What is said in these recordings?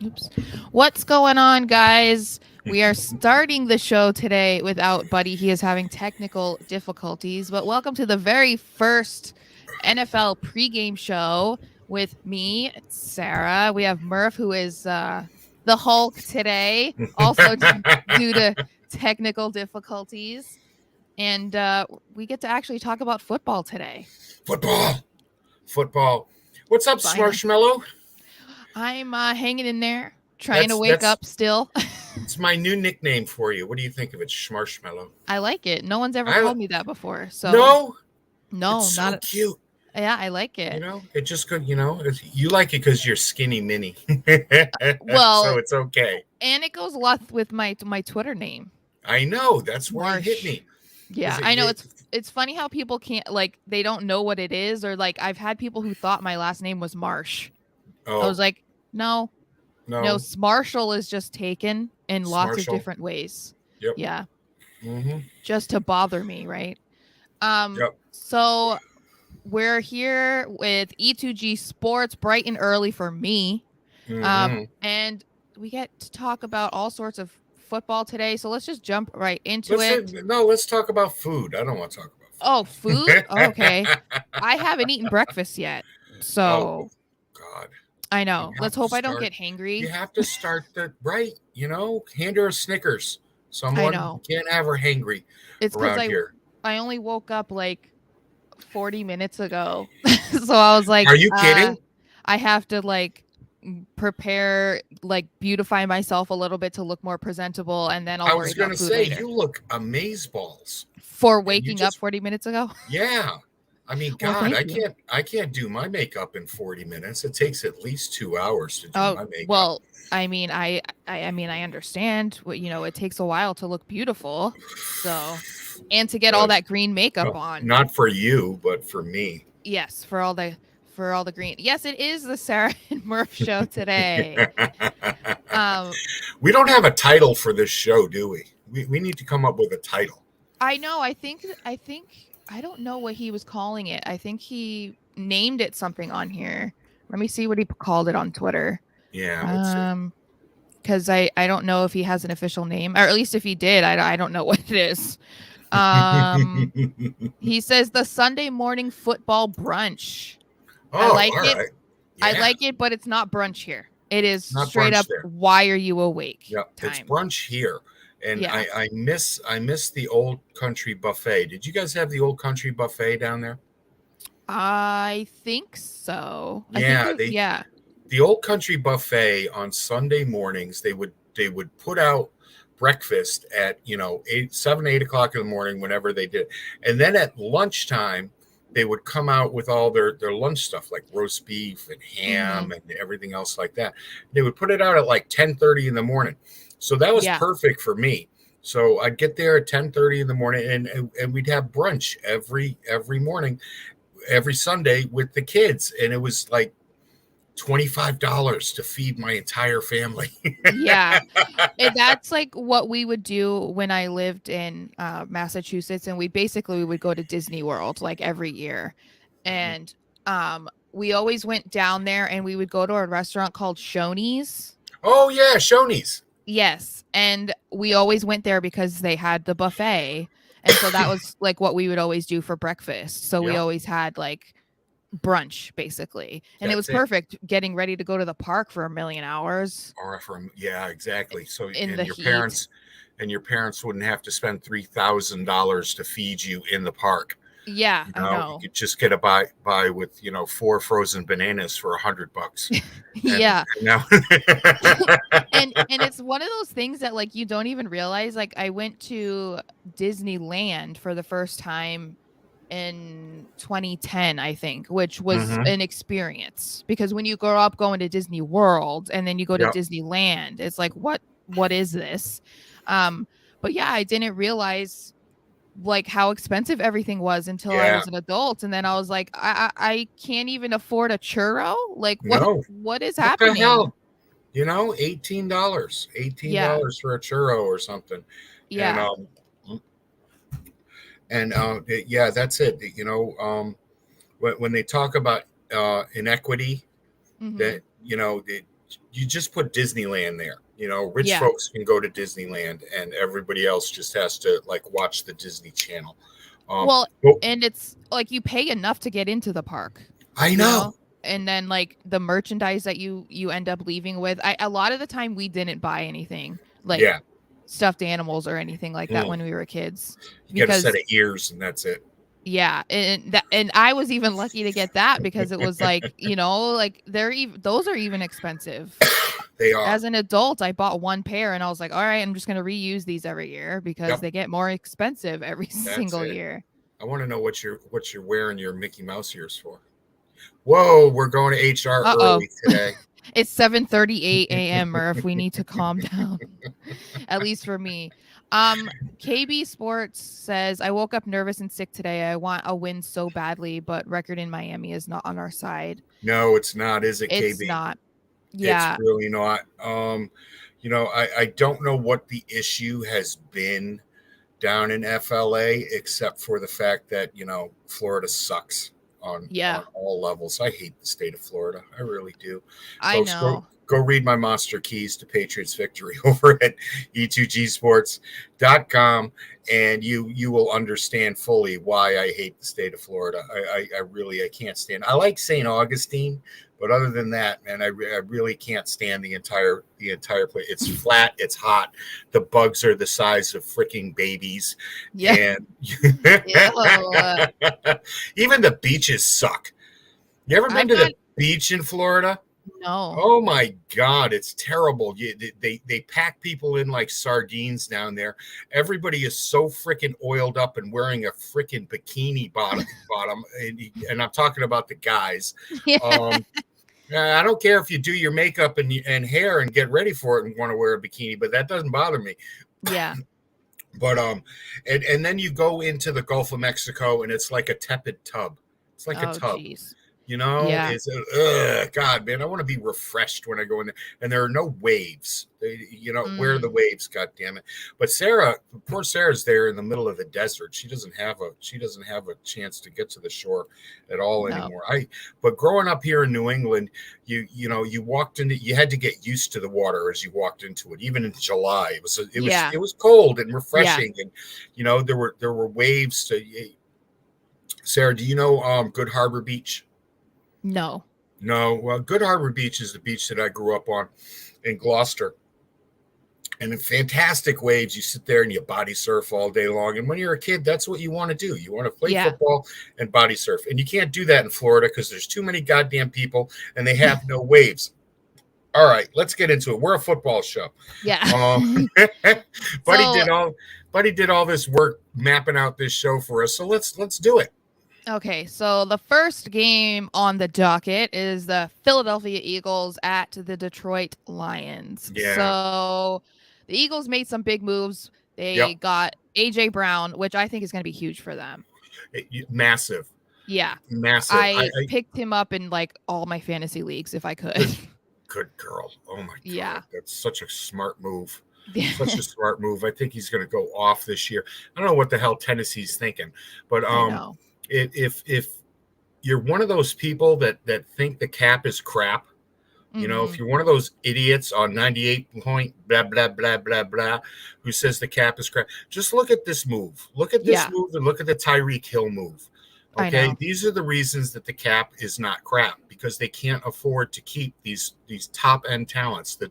Oops. What's going on, guys? We are starting the show today without Buddy. He is having technical difficulties, but welcome to the very first NFL pregame show with me, Sarah. We have Murph, who is the Hulk today, also due to technical difficulties. And we get to actually talk about football today. Football. Football. What's up, Finally. Smarshmallow? I'm hanging in there, trying to That's wake that's up still. it's my new nickname for you. What do you think of it, Smarshmallow? I like it. No one's ever I called me that before. So, no, it's no, so not cute. yeah, I like You it. know, it just could. You like it because you're skinny mini, so Well, it's okay. and it goes a lot with my Twitter name, I know that's where you hit Marsh. me. Yeah, Is it I know you? it's funny how people can't like they don't know what it is or like I've had people who thought my last name was Marsh. I Oh was like, "No, no, no, Marshall is just taken in lots of Smarshall. different ways." Yep. Yeah, Mm-hmm. just to bother me, right? Yep. So we're here with E2G Sports bright and early for me. Mm-hmm. And we get to talk about all sorts of football today. So let's just jump right into Let's it. no. Let's talk about food. I don't want to talk Oh, food? about Okay. food. I haven't eaten breakfast yet. Oh So God. I You know. Let's have to hope I don't start. get You hangry. have to start the right. Hand her a Snickers. I Someone know. can't have her hangry It's because around I here. I only woke up like 40 minutes ago. So I was like, Are you kidding? I have to like prepare, like beautify myself a little bit to look more presentable, and then I'll I worry was about gonna food say later. you look amazeballs, For and you waking up just 40 minutes ago. yeah. I mean, Well, God, thank I you. can't. I can't do my makeup in 40 minutes. It takes at least 2 hours to do Oh, my makeup. well, I mean, I mean, I understand what, it takes a while to look beautiful. So, and to get all Uh, that green makeup on. Not for you, but for me. Yes, for all the green. Yes, it is the Sarah and Murph show today. Um, We don't have a title for this show, do we? We need to come up with a title. I know. I think I don't know what he was calling it. I think he named it something on here. Let me see what he called it on Twitter. Yeah, let's see. Um, because I don't know if he has an official name, or at least if he did, I don't know what it is. Um, he says the Sunday morning football brunch. I Oh, like all it. right. I Yeah, like it, but it's not brunch here. It is not straight brunch up. there. Why are you awake? Yeah, it's Time. brunch here, and Yeah, I miss the old country buffet. Did you guys have the old country buffet down there? I think so. I think Yeah, they yeah. the old country buffet on Sunday mornings. They would put out breakfast at 8 o'clock in the morning whenever they did, and then at lunchtime they would come out with all their lunch stuff like roast beef and Hmm. ham and everything else like that. They would put it out at like 10:30 in the morning, so that was Yeah. perfect for me. So I'd get there at 10:30 in the morning, and we'd have brunch every morning, every Sunday with the kids, and it was like $25 to feed my entire family. Yeah. That's like what we would do when I lived in Massachusetts, and we would go to Disney World like every year. And we always went down there and we would go to a restaurant called Shoney's. Oh yeah, Shoney's. Yes, and we always went there because they had the buffet. And so that was like what we would always do for breakfast. So we Yep, always had like brunch basically. And it was that's it. perfect getting ready to go to the park for a million hours RFM. Yeah, exactly. So in the and your heat. parents and your parents wouldn't have to spend $3,000 to feed you in the park. Yeah, I You know. could just get a buy with four frozen bananas for $100. And Yeah. now And it's one of those things that like you don't even realize. Like I went to Disneyland for the first time in 2010, I think, which was hmm an experience because when you grow up going to Disney World and then you go to Yep. Disneyland, it's like what is this? Um, but yeah, I didn't realize like how expensive everything was until I Yeah. was an adult, and then I was like, I can't even afford a churro. Like No. what is What the happening? hell? $18, eighteen Yeah, dollars for a churro or something, and yeah. yeah, that's it. When they talk about inequity, Hmm. that you just put Disneyland there. Rich Yeah. folks can go to Disneyland, and everybody else just has to like watch the Disney Channel. Well, But and it's like you pay enough to get into the park, I you know? know, And then like the merchandise that you end up leaving with. A lot of the time we didn't buy anything like yeah, stuffed animals or anything like that mm. when we were kids You get a set because of ears, and that's it. yeah, and I was even lucky to get that because it was like, like those are even expensive. They are. As an adult, I bought one pair and I was like, all right, I'm just going to reuse these every year because Yep, they get more expensive every that's single it. year. I want to know what you're wearing your Mickey Mouse ears for. Whoa, we're going to HR Uh-oh. early today. It's 7:38 a.m. Murph. We need to calm down. At least for me. KB Sports says, I woke up nervous and sick today. I want a win so badly, but record in Miami is not on our side. No, it's not, is it, It's KB? not. It's Yeah. really not. I don't know what the issue has been down in FLA, except for the fact that Florida sucks on Yeah. all levels. I hate the state of Florida. I really do. I Folks, know. go read my monster keys to Patriots victory over at E2Gsports.com, and you will understand fully why I hate the state of Florida. I can't stand. I like St. Augustine, but other than that, man, I really can't stand the entire place. It's flat. It's hot. The bugs are the size of freaking babies, Yeah. and Yeah. even the beaches suck. You ever been I've to not the beach in Florida? no. Oh my God, it's terrible. They pack people in like sardines down there. Everybody is so freaking oiled up and wearing a freaking bikini bottom, and I'm talking about the guys. Yeah. Um, I don't care if you do your makeup and hair and get ready for it and want to wear a bikini, but that doesn't bother me. Yeah. But and then you go into the Gulf of Mexico and it's like a tepid tub. It's like a Oh tub. jeez. Yeah. It's God, man, I want to be refreshed when I go in there. And there are no waves. Where are the waves? God damn it! But poor Sarah's there in the middle of the desert. She doesn't have a chance to get to the shore at all No. anymore. But growing up here in New England, you walked into, you had to get used to the water as you walked into it. Even in July, it was cold and refreshing, and there were waves to. Sarah, do you know Good Harbor Beach? No. No, well, Good Harbor Beach is the beach that I grew up on in Gloucester. And in fantastic waves, you sit there and you body surf all day long. And when you're a kid, that's what you want to do. You want to play football and body surf. And you can't do that in Florida because there's too many goddamn people and they have no waves. All right, let's get into it. We're a football show. Yeah. Buddy did all this work mapping out this show for us. So let's do it. Okay, so the first game on the docket is the Philadelphia Eagles at the Detroit Lions. Yeah. So the Eagles made some big moves. They got AJ Brown, which I think is going to be huge for them. Massive. Yeah. Massive. I picked him up in like all my fantasy leagues if I could. Good girl. Oh my God. Yeah. That's such a smart move. Such a smart move. I think he's going to go off this year. I don't know what the hell Tennessee's thinking, but I know. If you're one of those people that think the cap is crap, if you're one of those idiots on 98 point blah blah blah blah blah who says the cap is crap, just look at this move. Look at this move and look at the Tyreek Hill move. Okay, these are the reasons that the cap is not crap, because they can't afford to keep these top end talents. The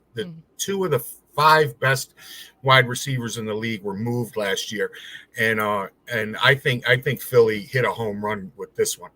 two of the 5 best wide receivers in the league were moved last year, and I think Philly hit a home run with this one.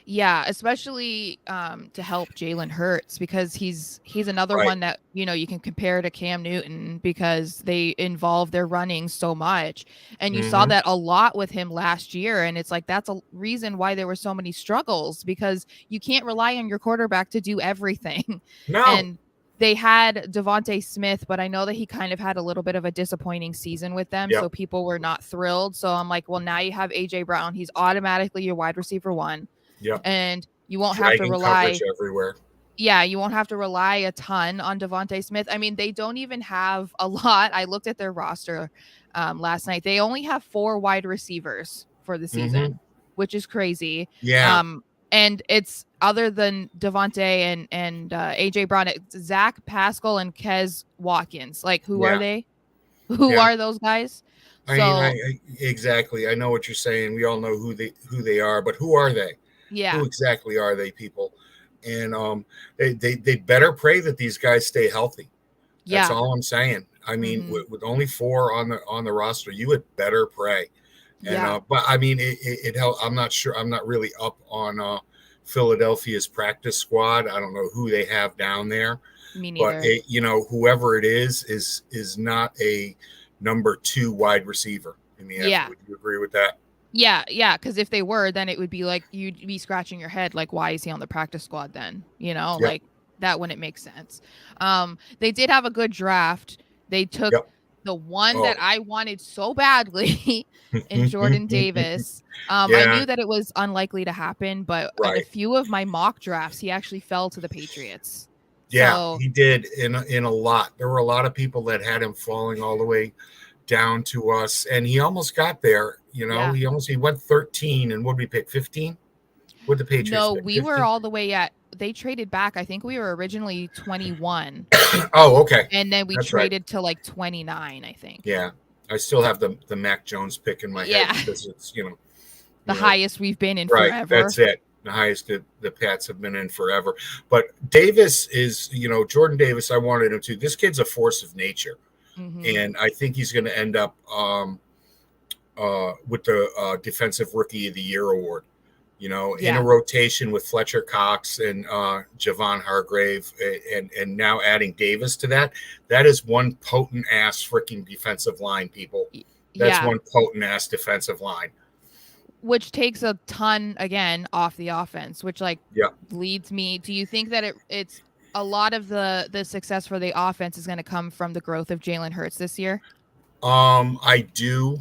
Yeah, especially to help Jalen Hurts, because he's another one that you can compare to Cam Newton because they involve their running so much, and you saw that a lot with him last year, and it's like that's a reason why there were so many struggles, because you can't rely on your quarterback to do everything. No. And they had Devontae Smith, but I know that he kind of had a little bit of a disappointing season with them. So people were not thrilled. So I'm like, well, now you have AJ Brown. He's automatically your wide receiver 1. Yeah. And you won't have to rely everywhere. Yeah, you won't have to rely a ton on Devontae Smith. I mean, they don't even have a lot. I looked at their roster last night. They only have 4 wide receivers for the season, which is crazy. Yeah. And it's other than Devontae and AJ Brown, it's Zach Pascal and Kez Watkins. Like, who are Yeah, they? Who yeah. are those guys? I mean, So exactly. I know what you're saying. We all know who they are, but who are they? yeah, Who exactly are they, people? And they better pray that these guys stay healthy. That's yeah, all I'm saying. I mean, hmm with only four on the roster, you had better pray. And yeah. but I mean, it helped. I'm not sure. I'm not really up on Philadelphia's practice squad. I don't know who they have down there, Me but neither. whoever it is not a number two wide receiver in the NFL. Yeah, Would you agree with that? yeah. Because if they were, then it would be like you'd be scratching your head, like, why is he on the practice squad? Then Yep. like that wouldn't make sense. They did have a good draft. They took Yep. the one that Oh. I wanted so badly in Jordan Davis. I Yeah. knew that it was unlikely to happen, but in a Right. few of my mock drafts, he actually fell to the Patriots. Yeah, So he did in a lot. There were a lot of people that had him falling all the way down to us, and he almost got there. yeah. He went 13, and what did we pick? 15. What did the Patriots No, pick? we were 15. all the way at they traded back. I think we were originally 21 Oh, okay, and then we that's right. traded to like 29, I think. Yeah, I still have the Mac Jones pick in my head Yeah. because it's The you know highest we've been in right. forever. That's it. The highest the Pats have been in forever. But Davis is Jordan Davis. I wanted him to. This kid's a force of nature, Hmm. and I think he's going to end up with the Defensive Rookie of the Year award. In a Yeah. rotation with Fletcher Cox and Javon Hargrave, and now adding Davis to that. That is one potent ass freaking defensive line, people. That's Yeah. one potent ass defensive line. Which takes a ton again off the offense, which like Yeah. leads me. Do you think that it's a lot of the success for the offense is going to come from the growth of Jalen Hurts this year? I do.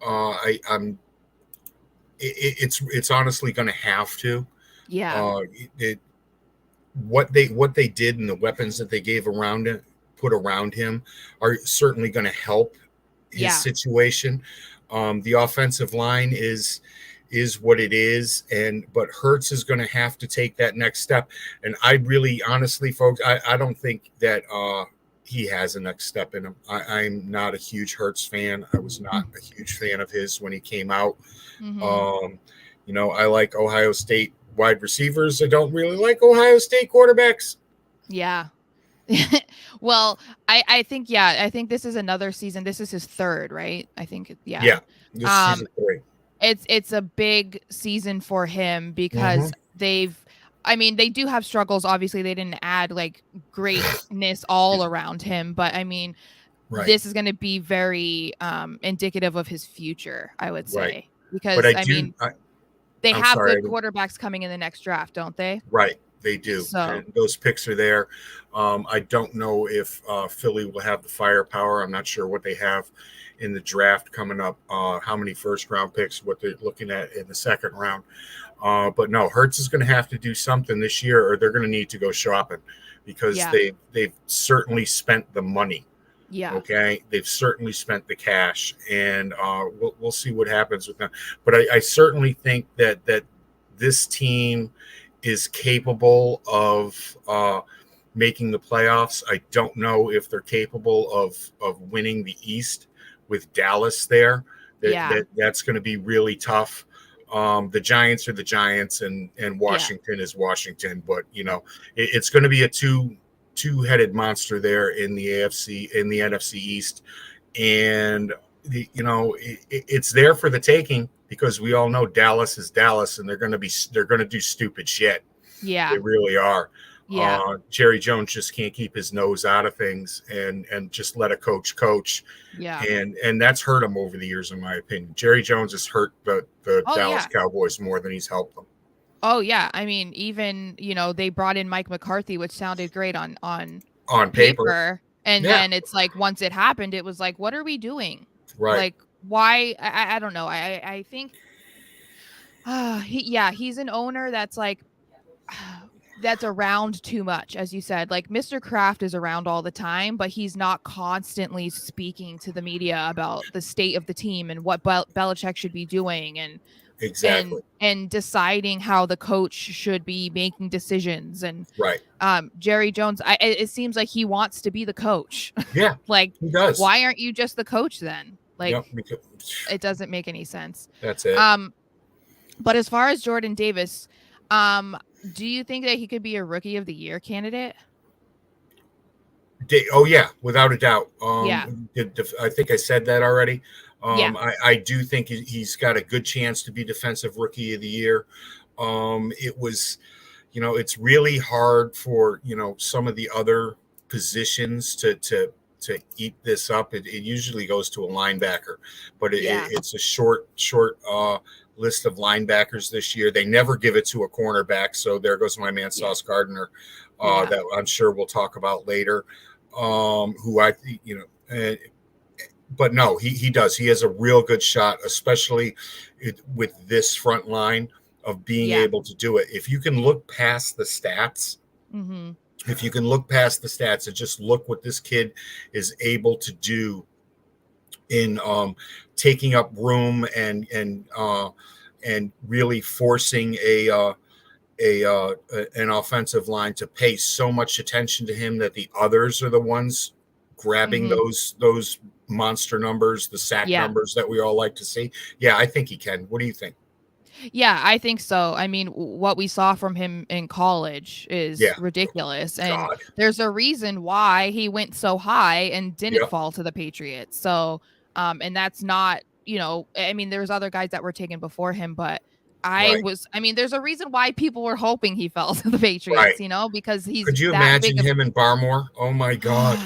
I'm. It's honestly going to have to. Yeah. Uh, it, what they did and the weapons that they gave around it, put around him, are certainly going to help his Yeah. situation. The offensive line is what it is, but Hertz is going to have to take that next step. And I really, honestly, folks, I don't think that he has a next step in him. I'm not a huge Hertz fan. I was not a huge fan of his when he came out. Hmm. Um, I like Ohio State wide receivers. I don't really like Ohio State quarterbacks. Yeah. Well, I think yeah, I think this is another season. This is his third, right? I think yeah. Yeah, this is Um season 3. it's a big season for him Mm-hmm. because I mean, they do have struggles. Obviously, they didn't add like greatness all around him, but I mean, Right, this is going to be very indicative of his future, I would right. say, But because I mean, they I'm have sorry. good quarterbacks coming in the next draft, don't they? Right, they do, So, and those picks are there. I don't know if Philly will have the firepower. I'm not sure what they have in the draft coming up. How many first round picks? What they're looking at in the second round. But no, Hertz is going to have to do something this year, or they're going to need to go shopping because yeah. they've certainly spent the money. Yeah. Okay, they've certainly spent the cash, and we'll see what happens with them. But I certainly think that this team is capable of making the playoffs. I don't know if they're capable of winning the East with Dallas there. Yeah. That's going to be really tough. The Giants are the Giants, and Yeah. Washington is Washington. But it's going to be a two-headed monster there in the NFC East, and it's there for the taking because we all know Dallas is Dallas, and they're going to do stupid shit. They Yeah. really are. Yeah. Jerry Jones just can't keep his nose out of things and just let a coach, Yeah. and that's hurt him over the years, in my opinion. Jerry Jones has hurt the Oh Dallas yeah. Cowboys more than he's helped them Oh yeah. I mean, even, they brought in Mike McCarthy, which sounded great on on paper. paper. And Yeah, then it's like once it happened, it was like, what are we doing? right. Like, why? I don't know. I think he's an owner that's like that's around too much, as you said. Like Mr. Kraft is around all the time, but he's not constantly speaking to the media about the state of the team and what Belichick should be doing and Exactly. and deciding how the coach should be making decisions. And Right. Jerry Jones, it seems like he wants to be the coach. Yeah, Like, he does. why aren't you just the coach then? Like, Yep, because it doesn't make any sense. that's it. But as far as Jordan Davis, do you think that he could be a Rookie of the Year candidate? Oh yeah, without a doubt. Yeah. I think I said that already. Yeah. I do think he's got a good chance to be Defensive Rookie of the Year. It was, it's really hard for some of the other positions to eat this up. It usually goes to a linebacker, but it's a short list of linebackers this year. They never give it to a cornerback, so there goes my man Sauce Gardner, that I'm sure we'll talk about later. Who I but no, he does. He has a real good shot, especially with this front line of being able to do it. If you can look past the stats. Mm-hmm. If you can look past the stats and just look what this kid is able to do in taking up room and really forcing an offensive line to pay so much attention to him that the others are the ones grabbing those monster numbers, the sack numbers that we all like to see. Yeah, I think he can. What do you think? Yeah, I think so. I mean, what we saw from him in college is ridiculous. And there's a reason why he went so high and didn't fall to the Patriots. So, and that's not, I mean, there's other guys that were taken before him, but there's a reason why people were hoping he fell to the Patriots, because he's. Could you imagine him in Barmore? Oh my God.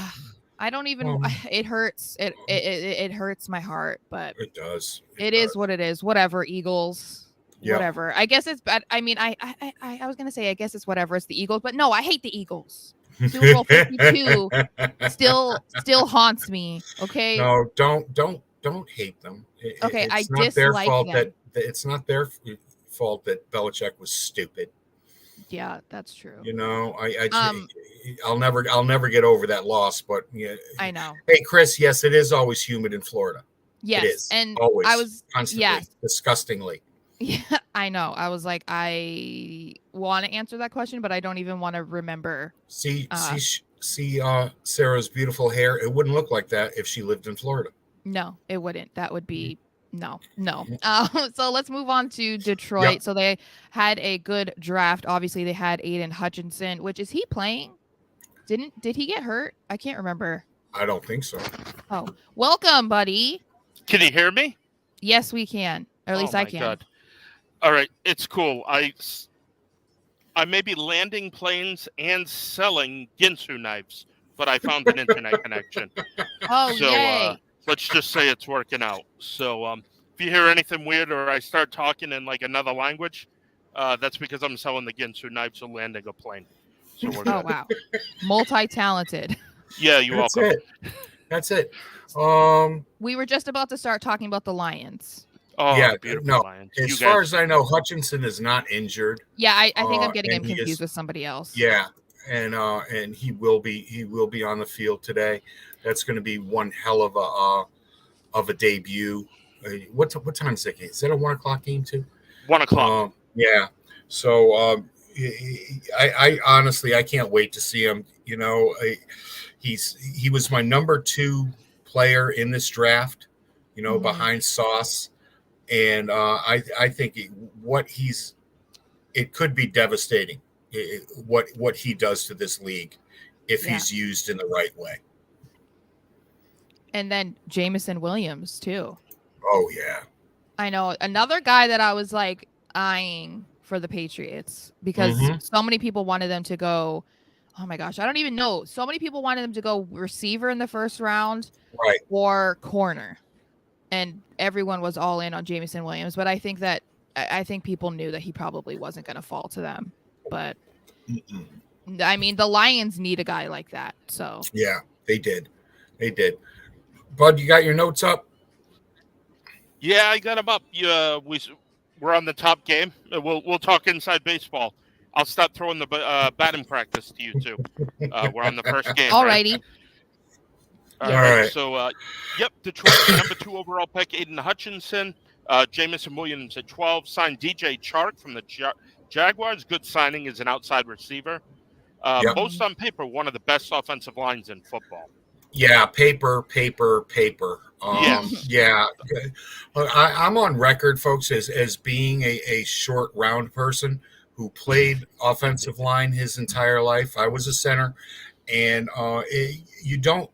I don't even, it hurts. It hurts my heart, but it does. It is what it is. Whatever, Eagles. Whatever. I guess it's bad. I mean, I was gonna say I guess it's whatever. It's the Eagles, but no, I hate the Eagles. Super Bowl 52 still haunts me. Okay. No, don't hate them. Okay, it's I not dislike their fault them. that it's not their fault that Belichick was stupid. Yeah, that's true. I'll never get over that loss, but I know. Hey, Chris, yes, it is always humid in Florida. Yes, it is. And always. I was constantly, disgustingly. Yeah, I know. I was like, I want to answer that question, but I don't even want to remember. See Sarah's beautiful hair. It wouldn't look like that if she lived in Florida. No, it wouldn't. That would be no. So let's move on to Detroit. Yep. So they had a good draft. Obviously, they had Aiden Hutchinson. Which, is he playing? Did he get hurt? I can't remember. I don't think so. Oh, welcome, buddy. Can you hear me? Yes, we can. Or at least I can. God. All right, it's cool. I may be landing planes and selling Ginsu knives, but I found an internet connection. Oh, so, yay. Let's just say it's working out. So if you hear anything weird or I start talking in like another language, that's because I'm selling the Ginsu knives and landing a plane. So we're good. Wow. Multi-talented. Yeah, you're welcome. That's it. We were just about to start talking about the Lions. Oh, yeah, beautiful Lions. As far as I know, Hutchinson is not injured. Yeah, I think I'm getting him confused with somebody else. Yeah, and he will be on the field today. That's going to be one hell of a debut. What time is that game? Is that a 1:00 game too? 1:00. Yeah. So I honestly I can't wait to see him. He was my number 2 player in this draft. Behind Sauce. And I think it could be devastating what he does to this league if he's used in the right way. And then Jameson Williams too. Oh yeah, I know, another guy that I was like eyeing for the Patriots because so many people wanted them to go. Oh my gosh, I don't even know. So many people wanted them to go receiver in the first round, right, or corner. And everyone was all in on Jameson Williams, but I think people knew that he probably wasn't going to fall to them. But I mean, the Lions need a guy like that. So yeah, they did. Bud, you got your notes up? Yeah, I got them up. We're on the top game. We'll talk inside baseball. I'll stop throwing the batting practice to you two. We're on the first game. Alrighty. Right? All right. So, Detroit, number 2 overall pick, Aiden Hutchinson. Jamison Williams at 12. Signed DJ Chark from the Jaguars. Good signing as an outside receiver. Yep. Most on paper, one of the best offensive lines in football. Yeah, paper. Yes. Yeah. Look, I'm on record, folks, as being a short, round person who played offensive line his entire life. I was a center, and you don't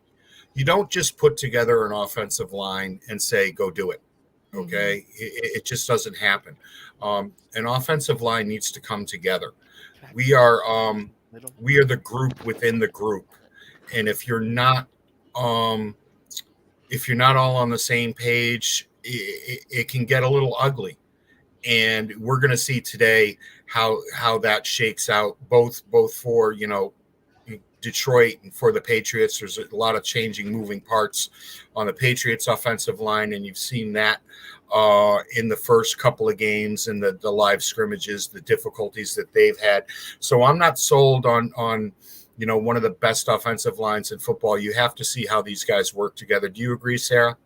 just put together an offensive line and say go do it. Okay, it just doesn't happen. An offensive line needs to come together. We are the group within the group, and if you're not all on the same page, it can get a little ugly. And we're going to see today how that shakes out, both for Detroit and for the Patriots. There's a lot of changing, moving parts on the Patriots offensive line, and you've seen that in the first couple of games and the live scrimmages, the difficulties that they've had. So I'm not sold on one of the best offensive lines in football. You have to see how these guys work together. Do you agree, Sarah?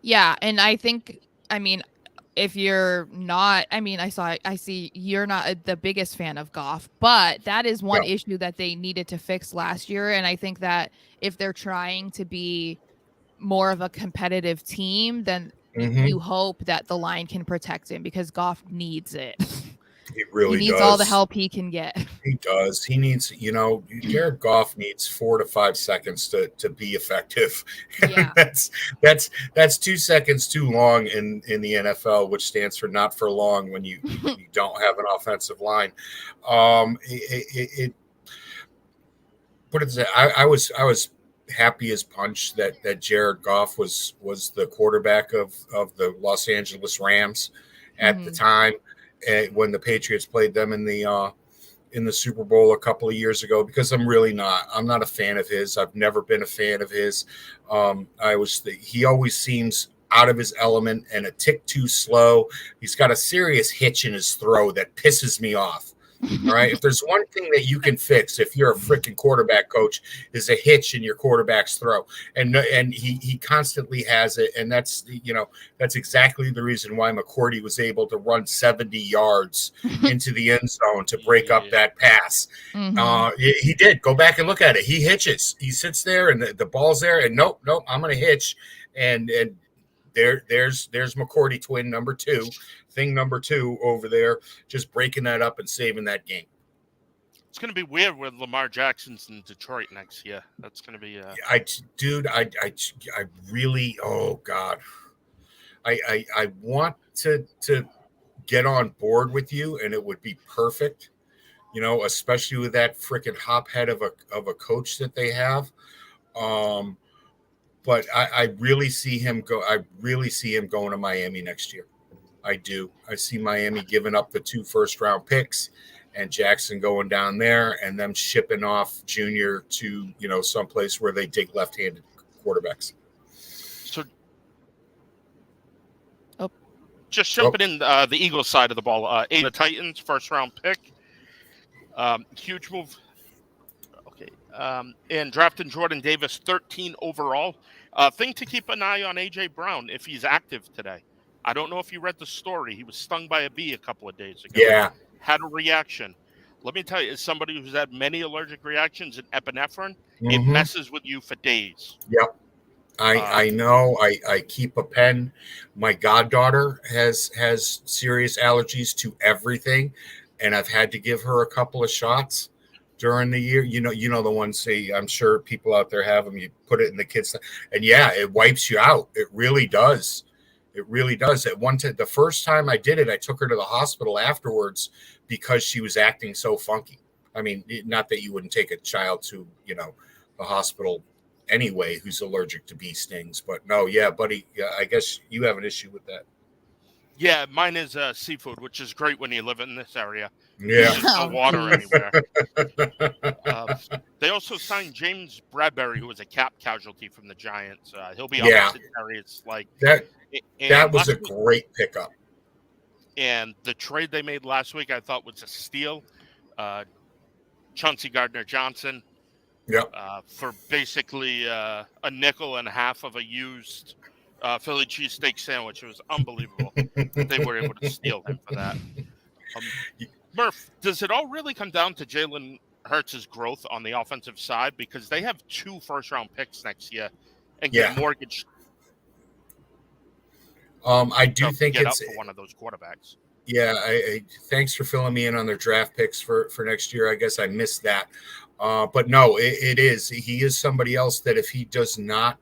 Yeah, and I think, if you're not, I see you're not the biggest fan of Goff, but that is one issue that they needed to fix last year. And I think that if they're trying to be more of a competitive team, then you hope that the line can protect him, because Goff needs it. He really needs does. all the help he can get. He does. He needs, Jared Goff needs 4 to 5 seconds to be effective. Yeah. that's 2 seconds too long in the NFL, which stands for not for long when you don't have an offensive line. What is it? I was happy as punch that Jared Goff was the quarterback of the Los Angeles Rams at the time, when the Patriots played them in the Super Bowl a couple of years ago, because I'm not a fan of his. I've never been a fan of his. He always seems out of his element and a tick too slow. He's got a serious hitch in his throw that pisses me off. All right. If there's one thing that you can fix, if you're a freaking quarterback coach, is a hitch in your quarterback's throw. And he constantly has it. And that's exactly the reason why McCourty was able to run 70 yards into the end zone to break up that pass. He did. Go back and look at it. He hitches. He sits there and the ball's there. And nope, I'm going to hitch. And there's McCourty twin number two over there, just breaking that up and saving that game. It's going to be weird when Lamar Jackson's in Detroit next year. That's going to be. I really, oh God, I want to get on board with you, and it would be perfect, especially with that freaking hophead of a coach that they have. But I really see him go. I really see him going to Miami next year. I do. I see Miami giving up the 2 first-round picks, and Jackson going down there, and them shipping off Junior to someplace where they dig left-handed quarterbacks. So, just jumping in the Eagles side of the ball, the Titans first-round pick, huge move. Okay, and drafting Jordan Davis 13 overall. Thing to keep an eye on AJ Brown if he's active today. I don't know if you read the story. He was stung by a bee a couple of days ago. Yeah. Had a reaction. Let me tell you, as somebody who's had many allergic reactions in epinephrine, it messes with you for days. Yep. I know. I keep a pen. My goddaughter has serious allergies to everything, and I've had to give her a couple of shots during the year. The ones I'm sure people out there have them. You put it in the kids, and it wipes you out. It really does. It really does. At one time, the first time I did it, I took her to the hospital afterwards because she was acting so funky. I mean, not that you wouldn't take a child to, the hospital anyway who's allergic to bee stings, but no, buddy, I guess you have an issue with that. Yeah, mine is seafood, which is great when you live in this area. Yeah. There's no water anywhere. They also signed James Bradbury, who was a cap casualty from the Giants. He'll be opposite Darius. That was a great pickup. And the trade they made last week, I thought, was a steal. Chauncey Gardner-Johnson. Yep. For basically a nickel and a half of a used Philly cheesesteak sandwich. It was unbelievable that they were able to steal him for that. Murph, does it all really come down to Jalen Hurts' growth on the offensive side? Because they have 2 first-round picks next year and Yeah. get mortgaged I do to think get up it's for one of those quarterbacks. yeah. Thanks for filling me in on their draft picks for next year. I guess I missed that, but no, it is. He is somebody else that if he does not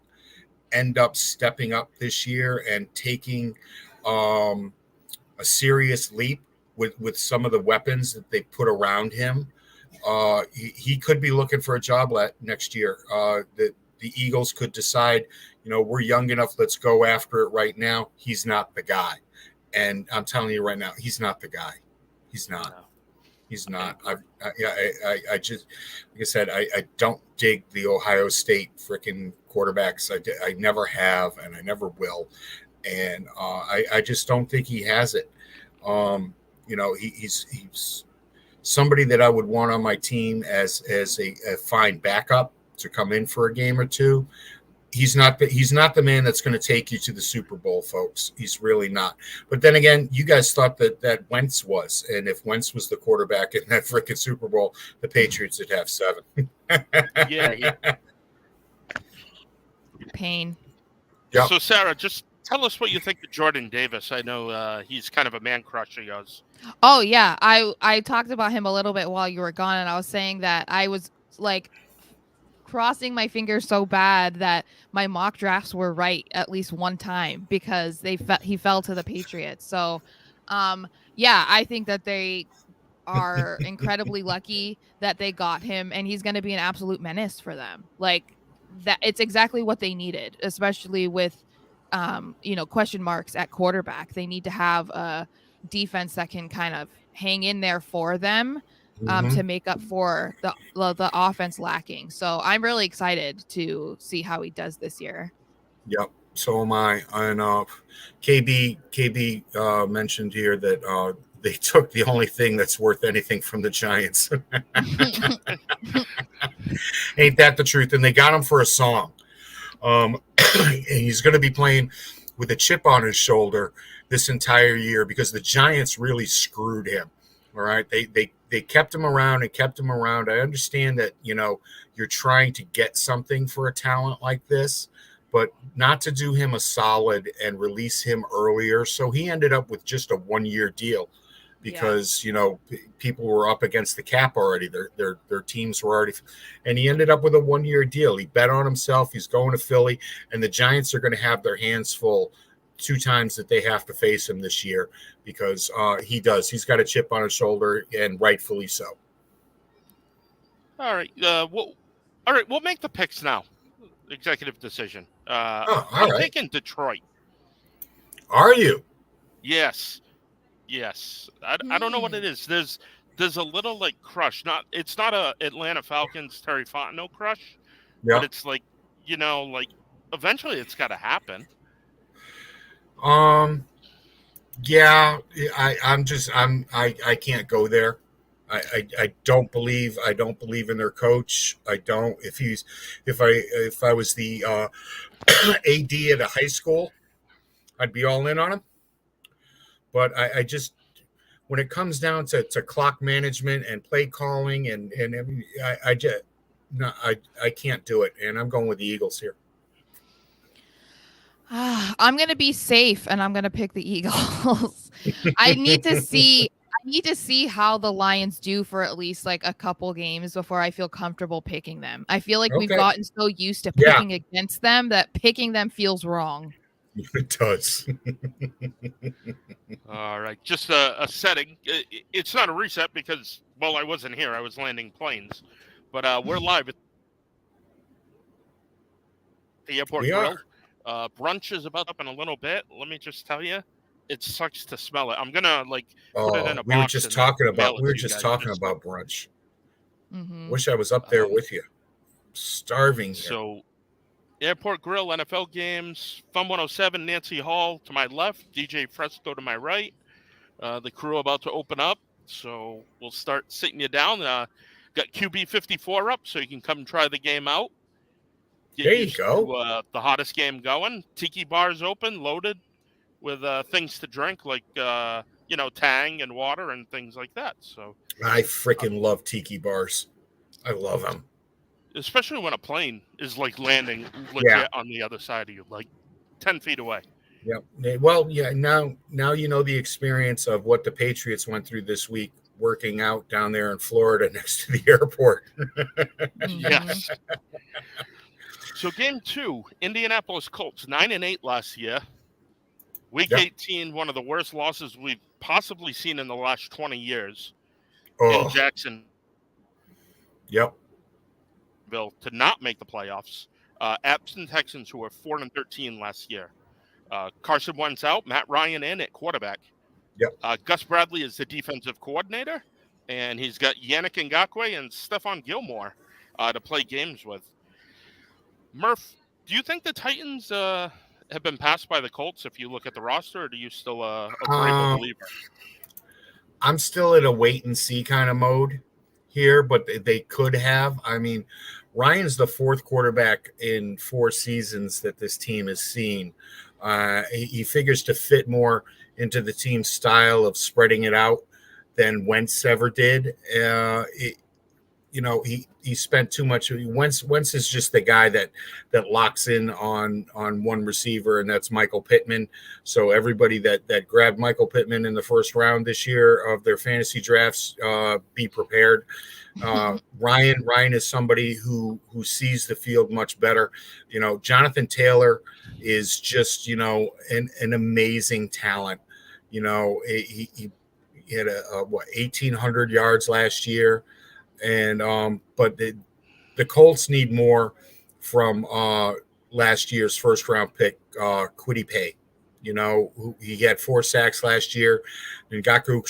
end up stepping up this year and taking a serious leap with some of the weapons that they put around him, he could be looking for a job next year. The Eagles could decide, we're young enough, let's go after it right now. He's not the guy. And I'm telling you right now, he's not the guy. He's not. No. He's not. I just, like I said, I don't dig the Ohio State freaking quarterbacks. I never have, and I never will. And I just don't think he has it. He's somebody that I would want on my team as a fine backup to come in for a game or two. He's not the man that's going to take you to the Super Bowl, folks. He's really not. But then again, you guys thought that Wentz was, and if Wentz was the quarterback in that freaking Super Bowl, the Patriots would have 7. Yeah. Pain. Yep. So, Sarah, just tell us what you think of Jordan Davis. I know he's kind of a man crush of yours. Oh yeah, I talked about him a little bit while you were gone, and I was saying that I was like crossing my fingers so bad that my mock drafts were right at least one time because he fell to the Patriots. So, yeah, I think that they are incredibly lucky that they got him, and he's going to be an absolute menace for them. Like that, it's exactly what they needed, especially with question marks at quarterback. They need to have a defense that can kind of hang in there for them to make up for the offense lacking. So I'm really excited to see how he does this year. Yep. So am I. And KB mentioned here that they took the only thing that's worth anything from the Giants. Ain't that the truth? And they got him for a song. And he's going to be playing with a chip on his shoulder this entire year because the Giants really screwed him. All right. They kept him around and kept him around. I understand that, you're trying to get something for a talent like this, but not to do him a solid and release him earlier. So he ended up with just a 1-year deal because, people were up against the cap already. Their teams were already, and he ended up with a 1-year deal. He bet on himself. He's going to Philly, and the Giants are going to have their hands full 2 times that they have to face him this year because he's got a chip on his shoulder, and rightfully so. All right. We'll make the picks now. Executive decision. I'm taking Detroit. Are you? Yes. I don't know what it is. There's a little like crush. It's not a Atlanta Falcons Terry Fontenot crush, but it's like eventually it's got to happen. Yeah, I can't go there. I don't believe in their coach. I don't. If I was the AD at a high school, I'd be all in on him. But I just, when it comes down to clock management and play calling and I can't do it. And I'm going with the Eagles here. I'm going to be safe and I'm going to pick the Eagles. I need to see how the Lions do for at least like a couple games before I feel comfortable picking them. I feel like we've gotten so used to picking against them that picking them feels wrong. It does. All right. Just a setting. It's not a reset because, well, I wasn't here. I was landing planes. But we're live at the Airport Grille. Brunch is about up in a little bit. Let me just tell you, it sucks to smell it. I'm going to put it in a box. We were just talking about brunch. Mm-hmm. Wish I was up there with you. Starving here. So Airport Grille, NFL games, Fun 107, Nancy Hall to my left, DJ Fresco to my right. The crew about to open up, so we'll start sitting you down. Got QB 54 up, so you can come try the game out. Get There you used go. to the hottest game going. Tiki bars open, loaded with things to drink like Tang and water and things like that. So I freaking love tiki bars. I love them. especially when a plane is like landing legit Yeah. on the other side of you, like 10 feet away. Yeah. Well, yeah. Now you know the experience of what the Patriots went through this week, working out down there in Florida next to the airport. Yes. So game 2, Indianapolis Colts 9-8 last year. Week Yep. 18, one of the worst losses we've possibly seen in the last 20 years Oh, in Jacksonville yep. to not make the playoffs. Absent Texans, who were 4-13 last year. Carson Wentz out, Matt Ryan in at quarterback. Yep. Gus Bradley is the defensive coordinator, and he's got Yannick Ngakoue and Stephon Gilmore to play games with. Murph, do you think the Titans have been passed by the Colts if you look at the roster, or do you still a Vrabel believer? I'm still in a wait and see kind of mode here, but they could have. I mean, Ryan's the fourth quarterback in 4 seasons that this team has seen. He figures to fit more into the team's style of spreading it out than Wentz ever did. He spent too much. Wentz is just the guy that locks in on one receiver, and that's Michael Pittman. So everybody that grabbed Michael Pittman in the first round this year of their fantasy drafts, be prepared. Ryan is somebody who sees the field much better. Jonathan Taylor is just an amazing talent. He had 1,800 yards last year. And but the Colts need more from last year's first round pick, Kwity Paye. He had 4 sacks last year, and Ngakoue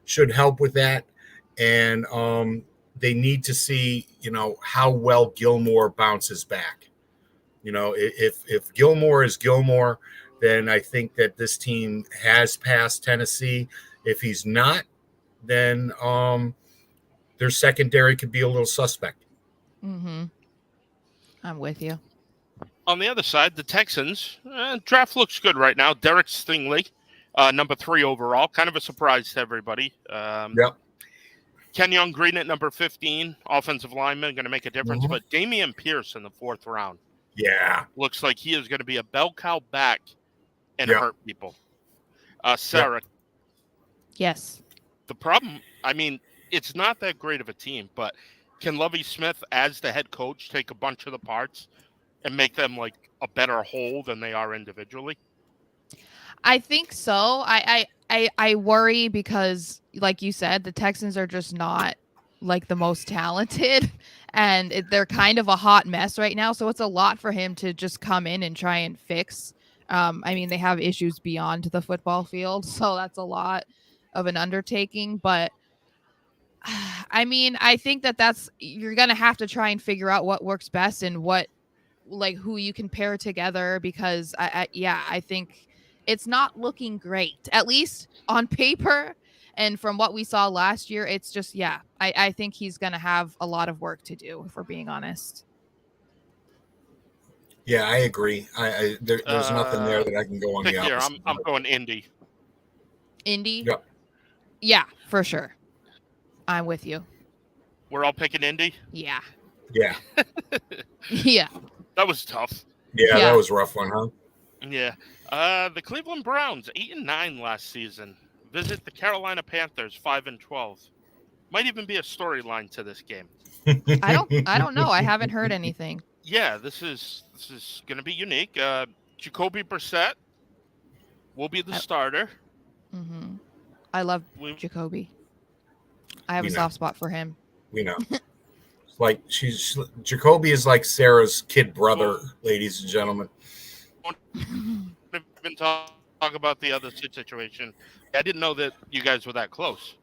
should help with that. And they need to see how well Gilmore bounces back. If Gilmore is Gilmore, then I think that this team has passed Tennessee. If he's not, then their secondary could be a little suspect. Mm-hmm. I'm with you. On the other side, the Texans, draft looks good right now. Derek Stingley, number 3 overall, kind of a surprise to everybody. Yep. Kenyon Green at number 15, offensive lineman, going to make a difference. Mm-hmm. But Damian Pierce in the 4th round. Yeah. Looks like he is going to be a bell cow back and Yep. hurt people. Sarah. Yep. Yes. The problem, it's not that great of a team, but can Lovie Smith, as the head coach, take a bunch of the parts and make them like a better whole than they are individually? I think so. I worry because, like you said, the Texans are just not like the most talented, and they're kind of a hot mess right now. So it's a lot for him to just come in and try and fix. They have issues beyond the football field, so that's a lot of an undertaking. But I think that's you're gonna have to try and figure out what works best and who you can pair together, because I think it's not looking great, at least on paper. And from what we saw last year, it's just, I think he's going to have a lot of work to do, if we're being honest. Yeah, I agree. There's nothing there that I can go on the opposite. Here, I'm going Indy. Indy? Yep. Yeah, for sure. I'm with you. We're all picking Indy? Yeah. Yeah. Yeah. That was tough. Yeah, that was a rough one, huh? Yeah. The Cleveland Browns, 8-9 last season, visit the Carolina Panthers, 5-12. Might even be a storyline to this game. I don't know. I haven't heard anything. Yeah, this is going to be unique. Jacoby Brissett will be the starter. Mm-hmm. I love Jacoby. I have a soft spot for him. We know. Like Jacoby is like Sarah's kid brother, ladies and gentlemen. Even talk about the other situation. I didn't know that you guys were that close.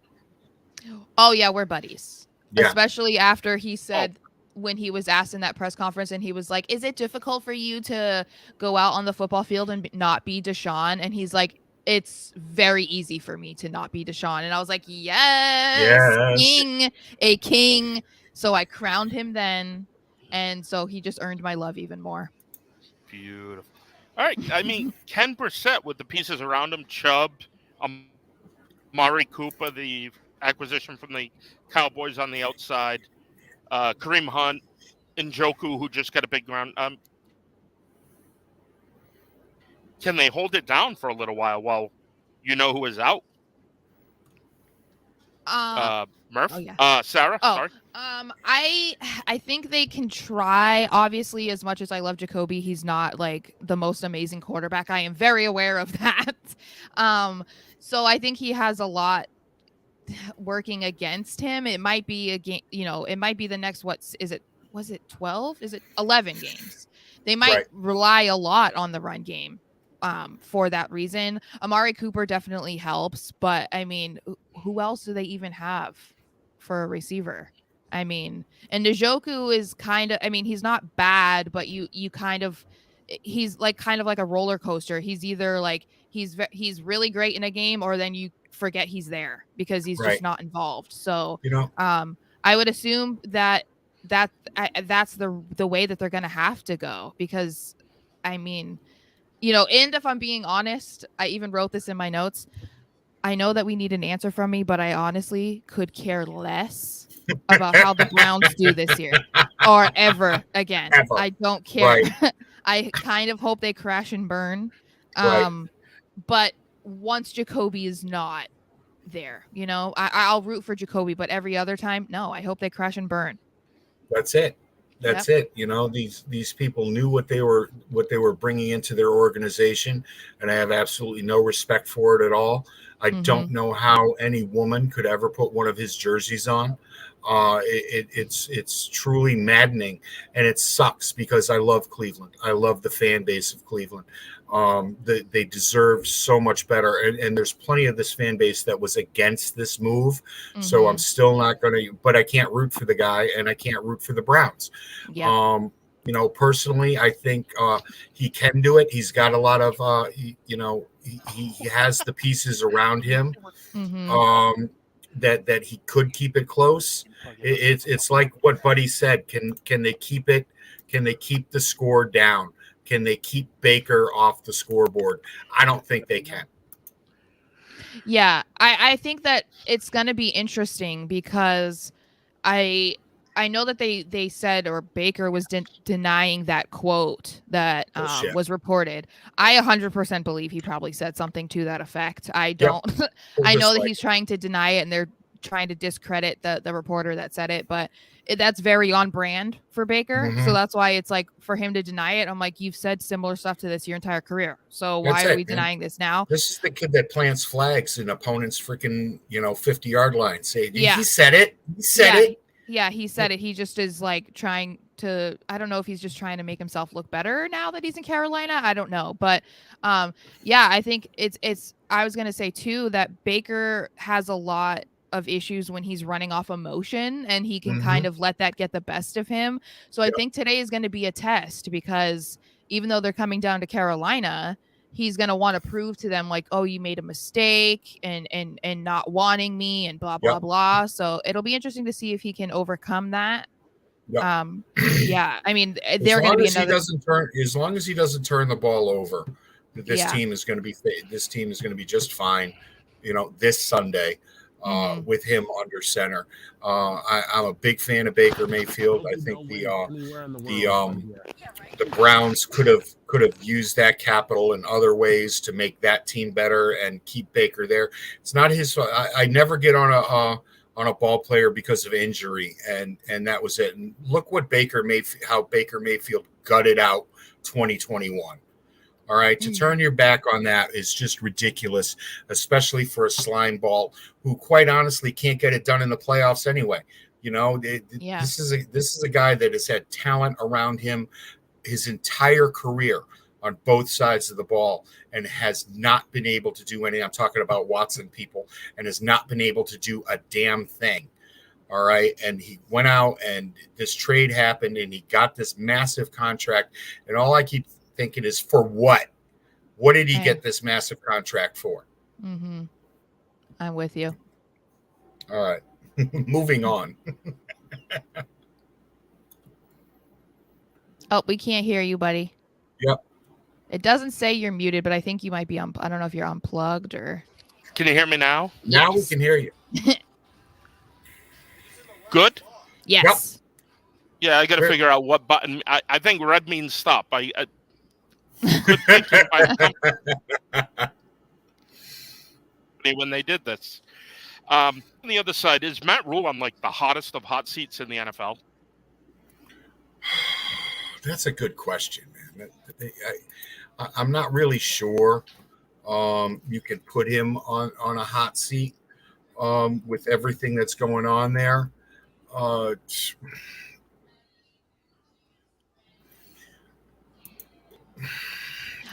Oh yeah, we're buddies. Yeah. Especially after he said when he was asked in that press conference, and he was like, "Is it difficult for you to go out on the football field and not be Deshaun?" And he's like, "It's very easy for me to not be Deshaun." And I was like, yes. King, a king. So I crowned him then. And so he just earned my love even more. Beautiful. All right. I mean, Ken Brissett with the pieces around him, Chubb, Amari Cooper, the acquisition from the Cowboys on the outside, Kareem Hunt, Njoku, who just got a big round. Can they hold it down for a little while you know who is out? Murph? Oh yeah. Sarah? Oh, Sorry. I think they can try. Obviously, as much as I love Jacoby, he's not like the most amazing quarterback. I am very aware of that. So I think he has a lot working against him. It might be a game, it might be the next, was it 12? Is it 11 games? They might Right. rely a lot on the run game for that reason. Amari Cooper definitely helps, but I mean, who else do they even have for a receiver? I mean, and Njoku is kind of, I mean, he's not bad, but you kind of, he's like kind of like a roller coaster. He's either like he's really great in a game, or then you forget he's there because he's Right. just not involved. So You know, I would assume that's the way that they're going to have to go, because I mean, and if I'm being honest, I even wrote this in my notes. I know that we need an answer from me, but I honestly could care less about how the Browns do this year or ever again. Ever. I don't care. Right. I kind of hope they crash and burn. Right. But once Jacoby is not there, I'll root for Jacoby, but every other time, no, I hope they crash and burn. That's it. That's it. These people knew what they were bringing into their organization, and I have absolutely no respect for it at all. I don't know how any woman could ever put one of his jerseys on. It's truly maddening, and it sucks because I love Cleveland. I love the fan base of Cleveland. They deserve so much better, and there's plenty of this fan base that was against this move. So I'm still not going to, but I can't root for the guy, and I can't root for the Browns. Yeah. Personally, I think he can do it. He's got a lot of, he has the pieces around him. That he could keep it close. It's like what Buddy said. Can they keep it? Can they keep the score down? Can they keep Baker off the scoreboard? I don't think they can. Yeah, I think that it's going to be interesting because I know that they said, or Baker was denying that quote that was reported. I 100% believe he probably said something to that effect. I don't. Yep. I know that he's trying to deny it, and they're trying to discredit the reporter that said it, but that's very on brand for Baker. So that's why it's like, for him to deny it, I'm like, you've said similar stuff to this your entire career. So why are we denying this now? This is the kid that plants flags in opponents' freaking 50-yard line. He said it. He said it. Yeah, he said it. He just is like trying to, I don't know if he's just trying to make himself look better now that he's in Carolina. I don't know. But I think I was going to say too that Baker has a lot of issues when he's running off emotion, and he can kind of let that get the best of him. So I think today is going to be a test, because even though they're coming down to Carolina, he's going to want to prove to them like, oh, you made a mistake and not wanting me and blah, blah, blah. So it'll be interesting to see if he can overcome that. I mean, they're going to be another. As long as he doesn't turn the ball over, this team is going to be just fine. This Sunday. With him under center. I'm a big fan of Baker Mayfield. I think the Browns could have used that capital in other ways to make that team better and keep Baker there. It's not his. I never get on a ball player because of injury, and that was it. And look what how Baker Mayfield gutted out 2021. All right, to turn your back on that is just ridiculous, especially for a slime ball who, quite honestly, can't get it done in the playoffs anyway. This is a guy that has had talent around him his entire career on both sides of the ball and has not been able to do anything. I'm talking about Watson people, and has not been able to do a damn thing. All right. And he went out, and this trade happened, and he got this massive contract. And all I keep thinking is, for what? What did he get this massive contract for? I'm with you. All right. Moving on. Oh, we can't hear you, buddy. Yep. It doesn't say you're muted, but I think you might be on. I don't know if you're unplugged or. Can you hear me now? Now we Yes. can hear you. Good. Yes. Yeah, I got to Great. figure out what button. I think red means stop. Good thinking by the company when they did this. On the other side, is Matt Rule on like the hottest of hot seats in the NFL? That's a good question, man. I'm not really sure. You can put him on a hot seat with everything that's going on there.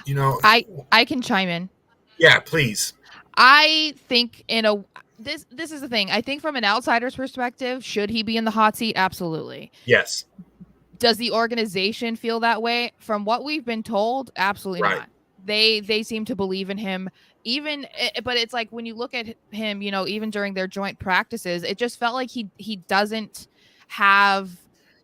You know, I can chime in. Yeah, please. I think this is the thing. I think from an outsider's perspective, should he be in the hot seat? Absolutely. Yes. Does the organization feel that way? From what we've been told, absolutely Right. not. They seem to believe in him. But it's like when you look at him, even during their joint practices, it just felt like he doesn't have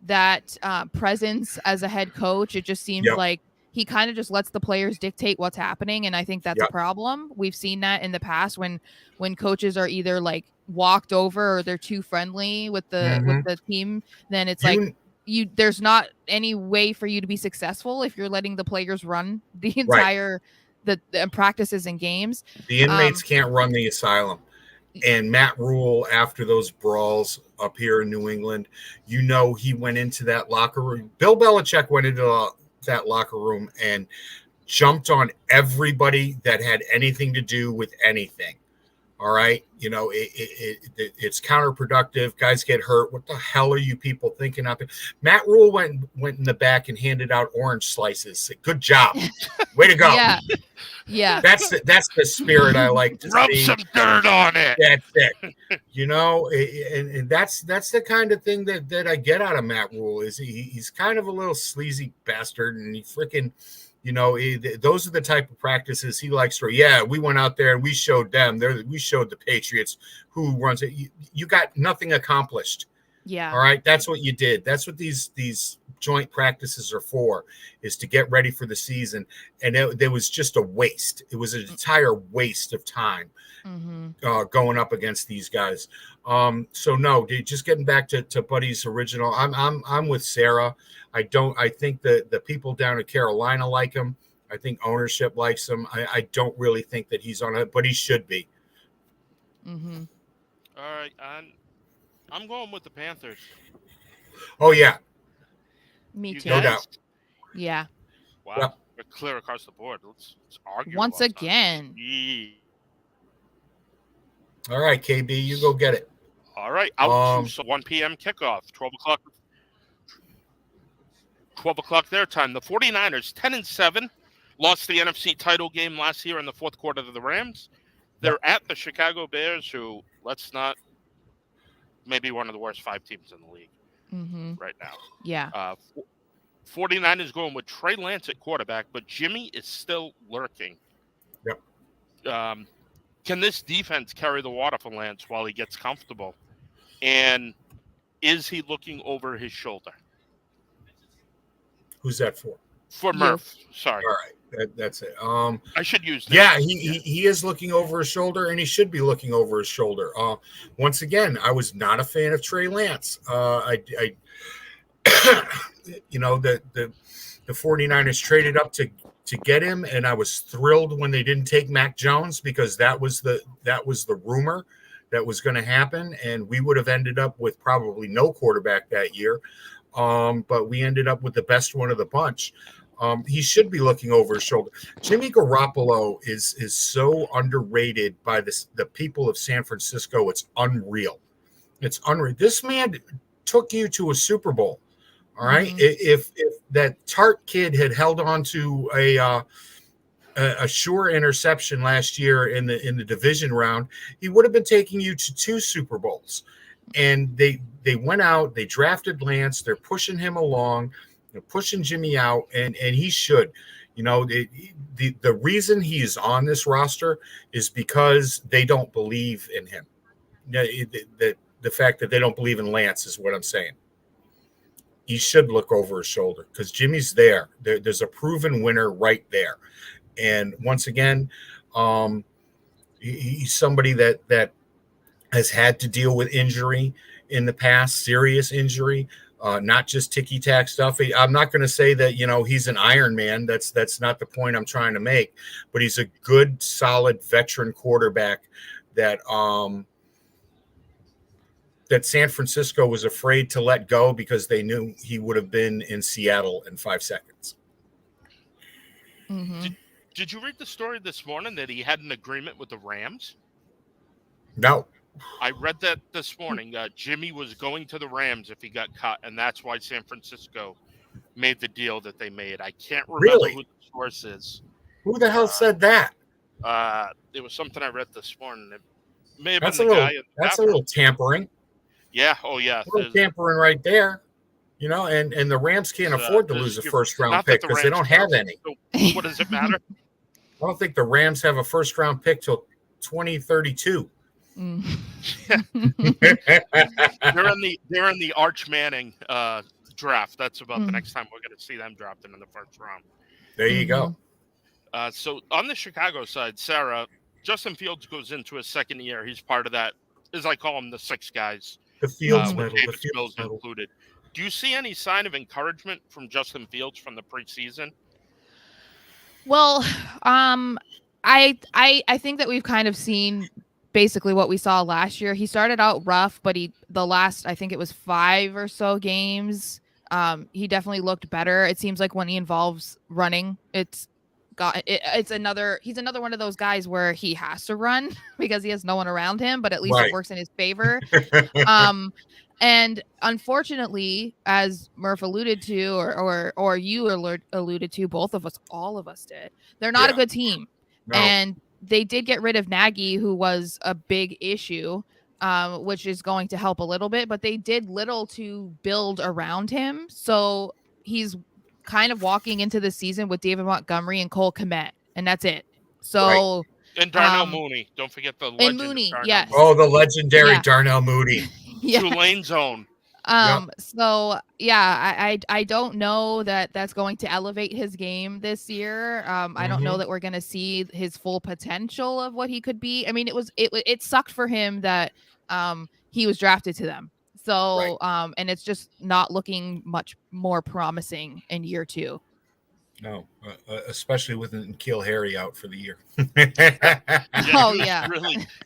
that presence as a head coach. It just seems Yep. like he kind of just lets the players dictate what's happening, and I think that's Yep. a problem. We've seen that in the past when coaches are either like walked over or they're too friendly with the team. Then it's like there's not any way for you to be successful if you're letting the players run the entire the practices and games. The inmates can't run the asylum. And Matt Rule, after those brawls up here in New England, he went into that locker room. Bill Belichick went into that locker room and jumped on everybody that had anything to do with anything. All right. It's counterproductive. Guys get hurt. What the hell are you people thinking out there? Matt Rule went in the back and handed out orange slices. Good job. Way to go. Yeah. That's the spirit I like to Rub see. some dirt on it. That's it. And that's the kind of thing that I get out of Matt Rule is he's kind of a little sleazy bastard, and he freaking those are the type of practices he likes to. Yeah, we went out there and we showed them. We showed the Patriots who runs it. You got nothing accomplished. Yeah. All right. That's what you did. That's what these joint practices are for, is to get ready for the season. And there was just a waste. It was an entire waste of time going up against these guys. So no, just getting back to Buddy's original. I'm with Sarah. I think that the people down in Carolina like him. I think ownership likes him. I don't really think that he's on it, but he should be. All right. I'm going with the Panthers. Oh, yeah. Me too. No doubt. Yeah. Wow. Yep. We're clear across the board. Let's argue. Once again. All right, KB, you go get it. All right. Out to 1 p.m. kickoff, 12 o'clock. 12 o'clock their time. The 49ers, 10-7, lost the NFC title game last year in the fourth quarter to the Rams. They're at the Chicago Bears, who, maybe one of the worst 5 teams in the league right now. Yeah. 49ers going with Trey Lance at quarterback, but Jimmy is still lurking. Yep. Can this defense carry the water for Lance while he gets comfortable? And is he looking over his shoulder? Who's that for? For Murph. Sorry. All right. That's it. I should use that. Yeah, he is looking over his shoulder, and he should be looking over his shoulder. Once again, I was not a fan of Trey Lance. The 49ers traded up to get him, and I was thrilled when they didn't take Mac Jones, because that was the rumor that was going to happen, and we would have ended up with probably no quarterback that year. But we ended up with the best one of the bunch. He should be looking over his shoulder. Jimmy Garoppolo is so underrated by the people of San Francisco. It's unreal. It's unreal. This man took you to a Super Bowl. All right. If that Tart kid had held on to a sure interception last year in the division round, he would have been taking you to 2 Super Bowls. And they went out, they drafted Lance, they're pushing him along, they're pushing Jimmy out, and he should. The reason he is on this roster is because they don't believe in him. The fact that they don't believe in Lance is what I'm saying. he should look over his shoulder because Jimmy's there. There's a proven winner right there. And once again, he's somebody that has had to deal with injury in the past, serious injury, not just ticky-tack stuff. I'm not going to say that, he's an Iron Man. That's not the point I'm trying to make. But he's a good, solid veteran quarterback that San Francisco was afraid to let go because they knew he would have been in Seattle in 5 seconds. Mm-hmm. Did you read the story this morning that he had an agreement with the Rams? No. I read that this morning. Jimmy was going to the Rams if he got cut, and that's why San Francisco made the deal that they made. I can't remember who the source is. Who the hell said that? It was something I read this morning. It may have That's been the guy. That's a little tampering. Yeah. Oh, yeah. A little tampering right there. And the Rams can't afford to lose a first-round pick because they don't have any. So what does it matter? I don't think the Rams have a first-round pick till 2032. Mm. They're in the Arch Manning draft. That's about the next time we're going to see them drafted in the first round. There you go. So on the Chicago side, Sarah, Justin Fields goes into his second year. He's part of that, as I call them, the six guys. The Fields with medal. David The Fields medal. included. Do you see any sign of encouragement from Justin Fields from the preseason? Well, I think that we've kind of seen basically what we saw last year. He started out rough, but the last, I think it was 5 or so games, he definitely looked better. It seems like when he involves running, he's another one of those guys where he has to run because he has no one around him, but at least it works in his favor. And unfortunately, as Murph alluded to, or you alluded to, both of us, all of us did, they're not a good team. No. And they did get rid of Nagy, who was a big issue, which is going to help a little bit, but they did little to build around him. So he's kind of walking into the season with David Montgomery and Cole Kmet, and that's it. So and Darnell Mooney. Don't forget the legend. And Mooney, yes. Oh, the legendary Darnell Mooney. Tulane zone. So yeah, I don't know that that's going to elevate his game this year. I don't know that we're going to see his full potential of what he could be. I mean, it sucked for him that he was drafted to them. So and it's just not looking much more promising in year 2. No, especially with N'Keal Harry out for the year.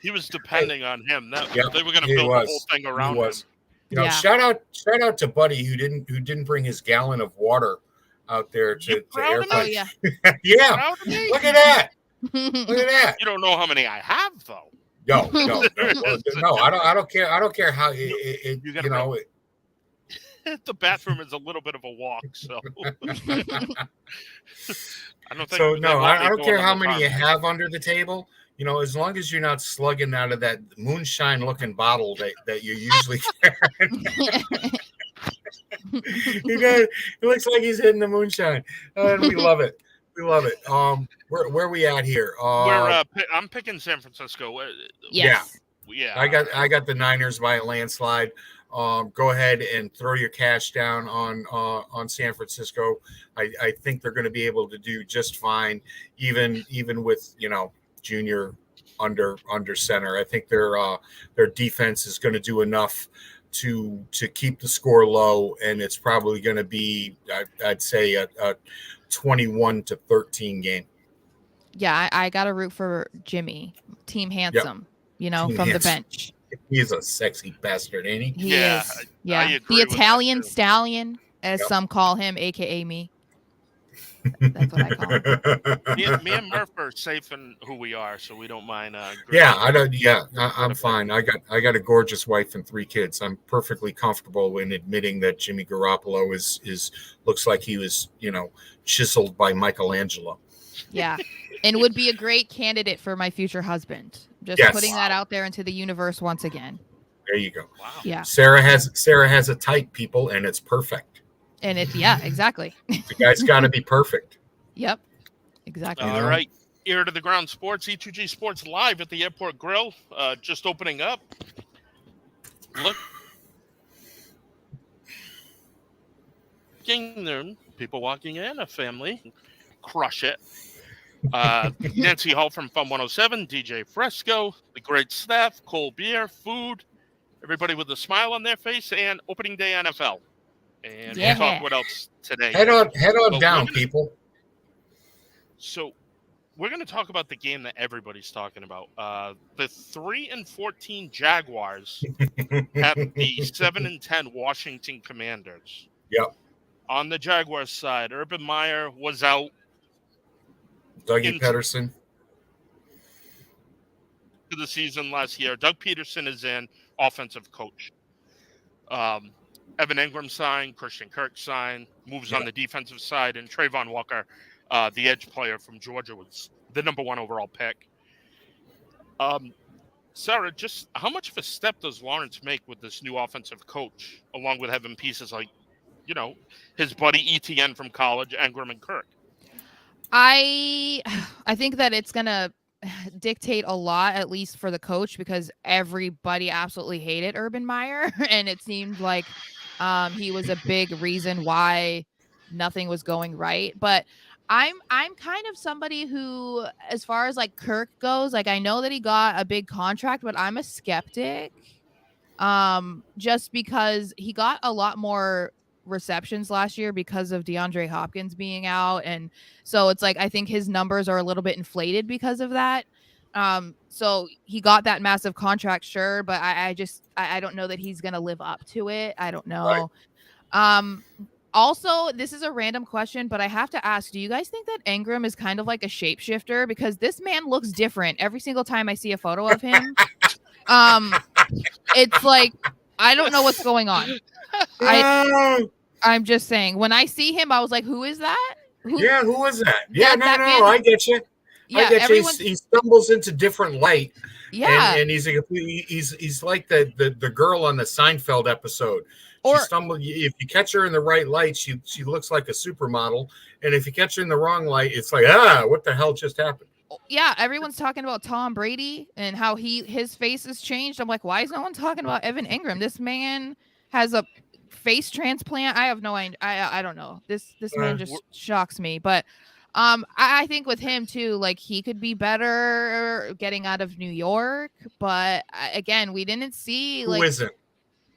He was depending on him. They were going to build the whole thing around him. Shout out to Buddy who didn't bring his gallon of water out there to airplane. Oh, yeah. Yeah. Look at that. Look at that. You don't know how many I have though. No. I don't care. I don't care how the bathroom is a little bit of a walk, so I don't think. So no, I don't care how many you have under the table. As long as you're not slugging out of that moonshine-looking bottle that you usually carry. It looks like he's hitting the moonshine, and we love it. We love it. Where are we at here? I'm picking San Francisco. Yes. Yeah. I got the Niners by a landslide. Go ahead and throw your cash down on San Francisco. I think they're going to be able to do just fine, even with Junior under center. I think their defense is going to do enough to keep the score low, and it's probably going to be I'd say a 21-13 game. Yeah, I got to root for Jimmy, Team Handsome. From the bench. He's a sexy bastard, ain't he? He is. Yeah, the Italian stallion, as some call him, aka me. That's what I call him. Me and Murph are safe in who we are, so we don't mind. I'm fine. I got a gorgeous wife and 3 kids. I'm perfectly comfortable in admitting that Jimmy Garoppolo is looks like he was, chiseled by Michelangelo. Yeah, and would be a great candidate for my future husband. Just putting that out there into the universe once again. There you go. Wow. Yeah. Sarah has a type, people, and it's perfect. And exactly. The guy's got to be perfect. Yep. Exactly. All right. Ear to the ground sports, E2G Sports live at the Airport Grille, just opening up. Look. walking there, people walking in, a family, crush it. Nancy Hall from Fun 107, DJ Fresco, the great staff, cold beer, food, everybody with a smile on their face, and opening day NFL. And we'll talk what else today. Head on down, people. So we're going to talk about the game that everybody's talking about. The 3-14 Jaguars have the 7-10 Washington Commanders. Yep. On the Jaguars side, Urban Meyer was out. Dougie Pederson. To the season last year. Doug Peterson is in, offensive coach. Evan Ingram signed, Christian Kirk signed, moves on the defensive side, and Trayvon Walker, the edge player from Georgia, was the number 1 overall pick. Sarah, just how much of a step does Lawrence make with this new offensive coach, along with having pieces like, his buddy ETN from college, Ingram and Kirk? I think that it's going to dictate a lot, at least for the coach, because everybody absolutely hated Urban Meyer, and it seemed like he was a big reason why nothing was going right. But I'm kind of somebody who, as far as like Kirk goes, like I know that he got a big contract, but I'm a skeptic. Just because he got a lot more receptions last year because of DeAndre Hopkins being out, and so it's like I think his numbers are a little bit inflated because of that. So he got that massive contract, sure, but I don't know that he's gonna live up to it. I don't know. Right. Also, this is a random question, but I have to ask, do you guys think that Ingram is kind of like a shapeshifter? Because this man looks different every single time I see a photo of him. It's like, I don't know what's going on. I'm just saying, when I see him, I was like, who is that? Who is that? Yeah, no, I get you. Yeah, he stumbles into different light. Yeah, and he's like the girl on the Seinfeld episode. If you catch her in the right light, she looks like a supermodel, and if you catch her in the wrong light, it's like, what the hell just happened? Yeah, everyone's talking about Tom Brady and how his face has changed. I'm like, why is no one talking about Evan Ingram? This man has a face transplant. I have no idea. I don't know. This man just shocks me. But I think with him too, like he could be better getting out of New York. But again, we didn't see who isn't.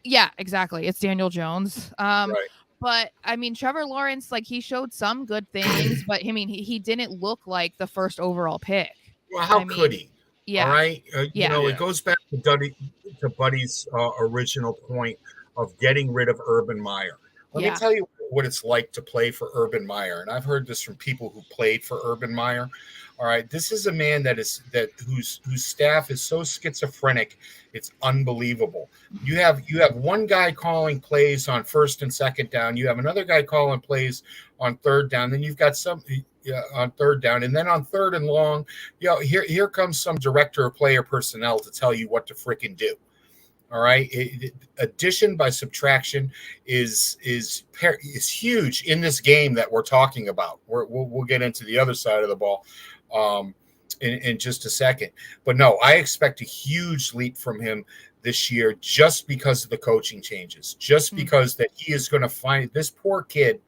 Yeah, exactly. It's Daniel Jones. Right. But I mean, Trevor Lawrence, like he showed some good things, but I mean, he didn't look like the first overall pick. Well, how could he? Yeah. All right. It goes back to Buddy's original point of getting rid of Urban Meyer. Let me tell you what it's like to play for Urban Meyer, and I've heard this from people who played for Urban Meyer. All right, this is a man whose staff is so schizophrenic, it's unbelievable. You have one guy calling plays on first and second down. You have another guy calling plays on third down. Then you've got some on third down, and then on third and long, here comes some director of player personnel to tell you what to freaking do. All right, addition by subtraction is huge in this game that we're talking about. We'll get into the other side of the ball in just a second. But no, I expect a huge leap from him this year just because of the coaching changes, just because that he is going to find this poor kid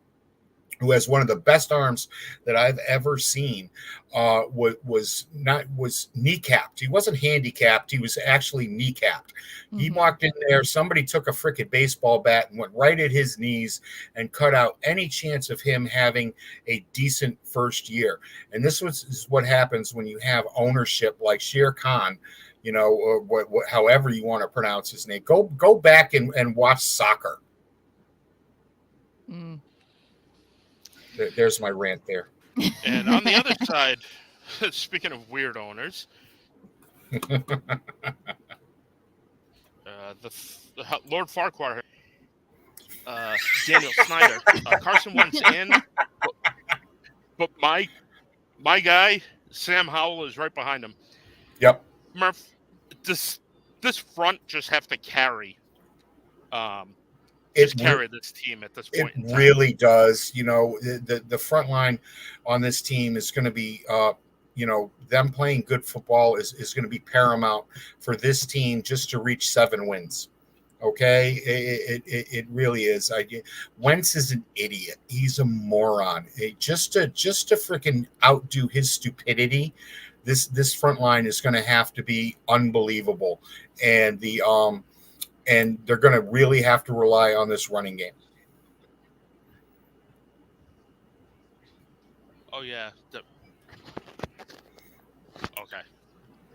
who has one of the best arms that I've ever seen, was kneecapped. He wasn't handicapped. He was actually kneecapped. Mm-hmm. He walked in there. Somebody took a frickin' baseball bat and went right at his knees and cut out any chance of him having a decent first year. And this is what happens when you have ownership like Shere Khan, or however you want to pronounce his name. Go back and watch soccer. Mm. There's my rant there. And on the other side, speaking of weird owners, Lord Farquhar, Daniel Snyder, Carson Wentz in, but my guy Sam Howell is right behind him. Yep. Murph, this front just have to carry. Carry this team at this point. It really does. The front line on this team is going to be, them playing good football is going to be paramount for this team just to reach 7 wins. Okay, it really is. Wentz is an idiot. He's a moron. Just to freaking outdo his stupidity, this front line is going to have to be unbelievable, and they're going to really have to rely on this running game. Oh yeah. Okay.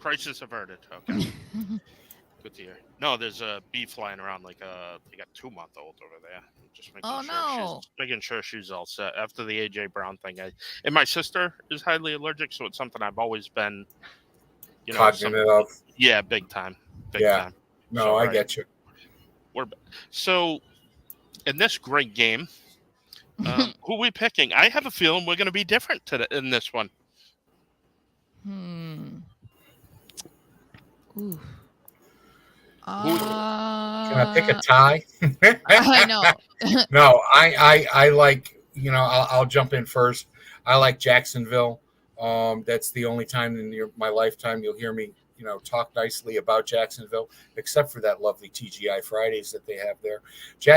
Crisis averted. Okay. Good to hear. No, there's a bee flying around like they got 2-month-old over there. Just making sure she's all set after the AJ Brown thing. And my sister is highly allergic, so it's something I've always been, cognizant of. Yeah, big time. Big time. No, so, I get you. So in this great game, who are we picking? I have a feeling we're going to be different in this one. Ooh. Can I pick a tie? I know. No, I like, I'll jump in first. I like Jacksonville. That's the only time in my lifetime you'll hear me, talk nicely about Jacksonville, except for that lovely TGI Fridays that they have there.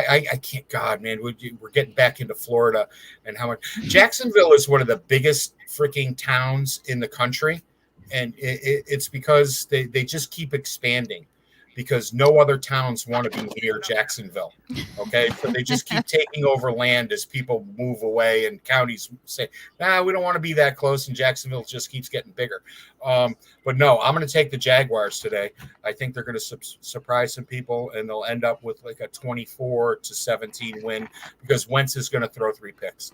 I can't, God, man, we're getting back into Florida and how much Jacksonville is one of the biggest freaking towns in the country. And it's because they just keep expanding, because no other towns want to be near Jacksonville. Okay. So they just keep taking over land as people move away, and counties say, we don't want to be that close. And Jacksonville just keeps getting bigger. But no, I'm going to take the Jaguars today. I think they're going to surprise some people, and they'll end up with like a 24-17 win, because Wentz is going to throw 3 picks.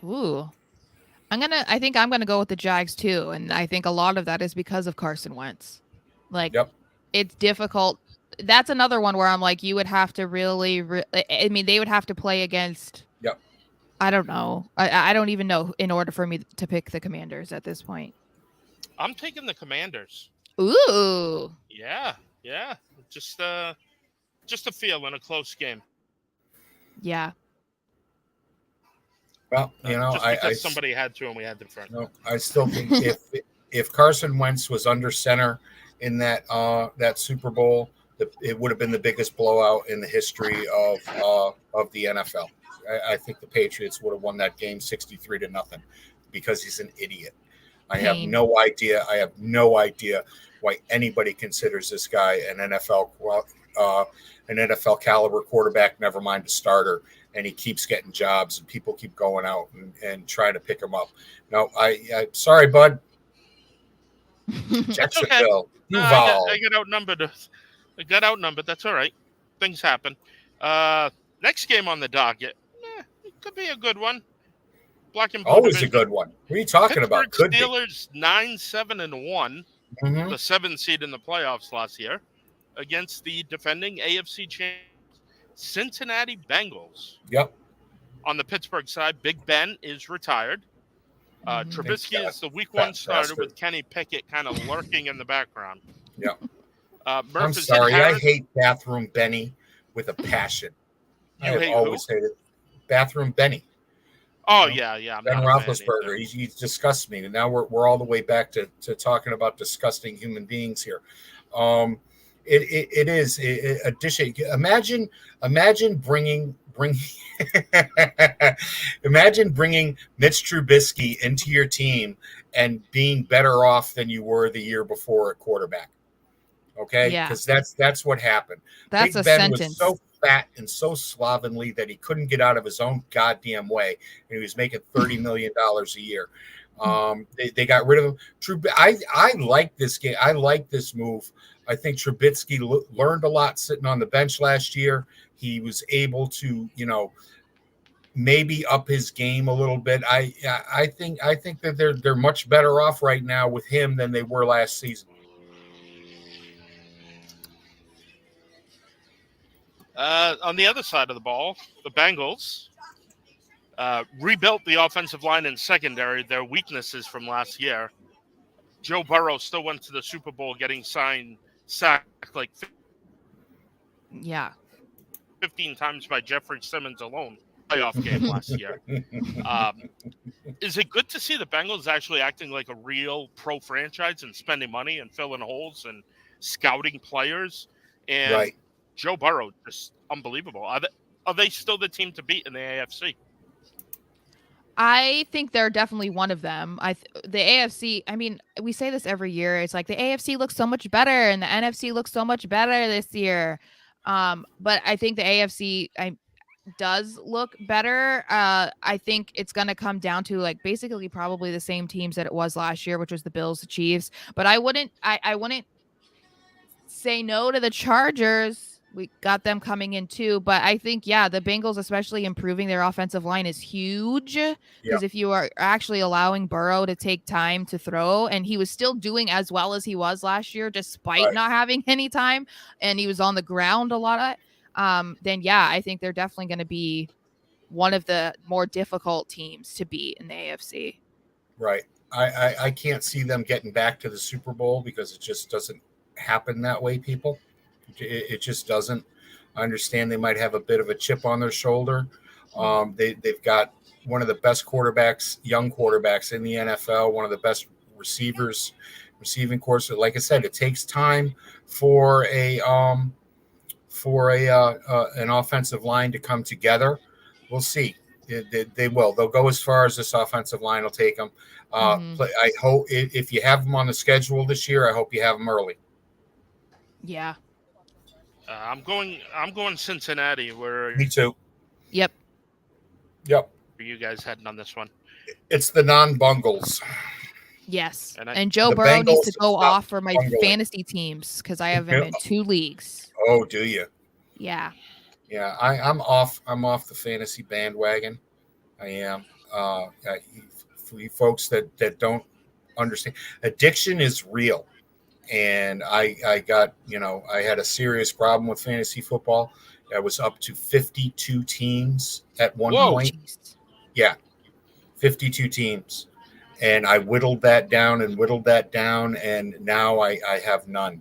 Ooh. I think I'm gonna go with the Jags too, and I think a lot of that is because of Carson Wentz. It's difficult. That's another one where I'm like, you would have to really. They would have to play against. Yep. I don't know. I don't even know in order for me to pick the Commanders at this point. I'm taking the Commanders. Ooh. Yeah. Just a feel in a close game. Yeah. Well, just because somebody had to, and we had to front. No, I still think if Carson Wentz was under center in that Super Bowl, it would have been the biggest blowout in the history of the NFL. I think the Patriots would have won that game 63-0 because he's an idiot. I have no idea why anybody considers this guy an NFL caliber quarterback, never mind a starter. And he keeps getting jobs, and people keep going out and trying to pick him up. No, I sorry, bud. Jacksonville. Okay. No, I got outnumbered. That's all right. Things happen. Next game on the docket. It could be a good one. Black and blue. Always division. A good one. What are you talking about? Could Steelers 9-7-1, the 7th seed in the playoffs last year, against the defending AFC champions Cincinnati Bengals. Yep. On the Pittsburgh side, Big Ben is retired. Trubisky is the week 1 starter with Kenny Pickett kind of lurking in the background. Yep. I'm sorry. I hate Bathroom Benny with a passion. I have always hated Bathroom Benny. Oh, yeah. Ben Roethlisberger. He disgusts me. And now we're all the way back to talking about disgusting human beings here. It is a dish. Imagine bringing imagine bringing Mitch Trubisky into your team and being better off than you were the year before at quarterback. Okay, because that's what happened. That's Big a Ben sentence. Was so fat and so slovenly that he couldn't get out of his own goddamn way, and he was making $30 million a year. They got rid of him. I like this game. I like this move. I think Trubisky learned a lot sitting on the bench last year. He was able to, maybe up his game a little bit. I think that they're much better off right now with him than they were last season. On the other side of the ball, the Bengals rebuilt the offensive line and secondary, their weaknesses from last year. Joe Burrow still went to the Super Bowl getting sacked like 15 times by Jeffrey Simmons alone. Playoff game last year. Is it good to see the Bengals actually acting like a real pro franchise and spending money and filling holes and scouting players? And Joe Burrow, just unbelievable. Are they still the team to beat in the AFC? I think they're definitely one of them. The AFC, I mean, we say this every year. It's like the AFC looks so much better and the NFC looks so much better this year. But I think the AFC does look better. I think it's going to come down to like basically probably the same teams that it was last year, which was the Bills, the Chiefs. But I wouldn't say no to the Chargers. We got them coming in too, but I think the Bengals, especially improving their offensive line, is huge because if you are actually allowing Burrow to take time to throw, and he was still doing as well as he was last year, despite not having any time, and he was on the ground a lot, then I think they're definitely going to be one of the more difficult teams to beat in the AFC. Right. I can't see them getting back to the Super Bowl because it just doesn't happen that way, people. It just doesn't. I understand they might have a bit of a chip on their shoulder. They've got one of the best quarterbacks, young quarterbacks in the NFL, one of the best receiving course. Like I said, it takes time for an offensive line to come together. We'll see. They will. They'll go as far as this offensive line will take them. I hope if you have them on the schedule this year, I hope you have them early. Yeah. I'm going Cincinnati. Me too. Yep. Where are you guys heading on this one? It's the non-bungles. Yes. And Joe Burrow needs to go off for my fantasy teams because I have him in 2 leagues. Oh, do you? Yeah. Yeah, I'm off. I'm off the fantasy bandwagon. I am. For you folks that don't understand, addiction is real. And I got, I had a serious problem with fantasy football. I was up to 52 teams at one point. Geez. Yeah, 52 teams. And I whittled that down, and now I have none.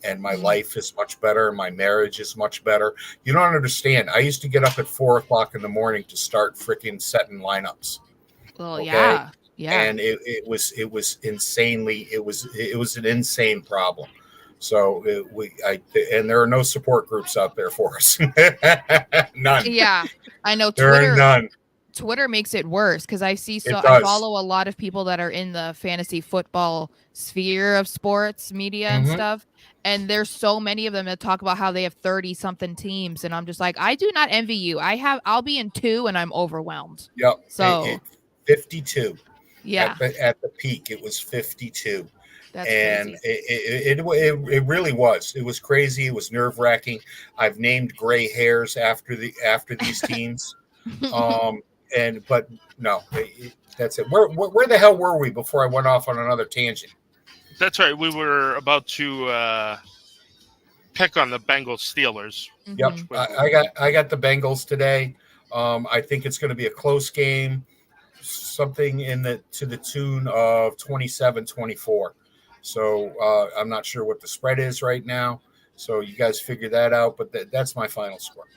And my life is much better. My marriage is much better. You don't understand. I used to get up at 4:00 in the morning to start freaking setting lineups. Well, okay? Yeah. And it was insanely. It was an insane problem. So and there are no support groups out there for us. None. Yeah, I know. There are none. Twitter makes it worse because I follow a lot of people that are in the fantasy football sphere of sports media and stuff. And there's so many of them that talk about how they have 30 something teams. And I'm just like, I do not envy you. I'll be in 2 and I'm overwhelmed. Yep. So 52. Yeah. At the peak, it was 52. That's and crazy. It really was. It was crazy. It was nerve wracking. I've named gray hairs after these teams. But no, that's it. Where the hell were we before I went off on another tangent? That's right. We were about to pick on the Bengals Steelers. Yep. I got the Bengals today. I think it's going to be a close game, something to the tune of 27-24. So I'm not sure what the spread is right now. So you guys figure that out. But that's my final score.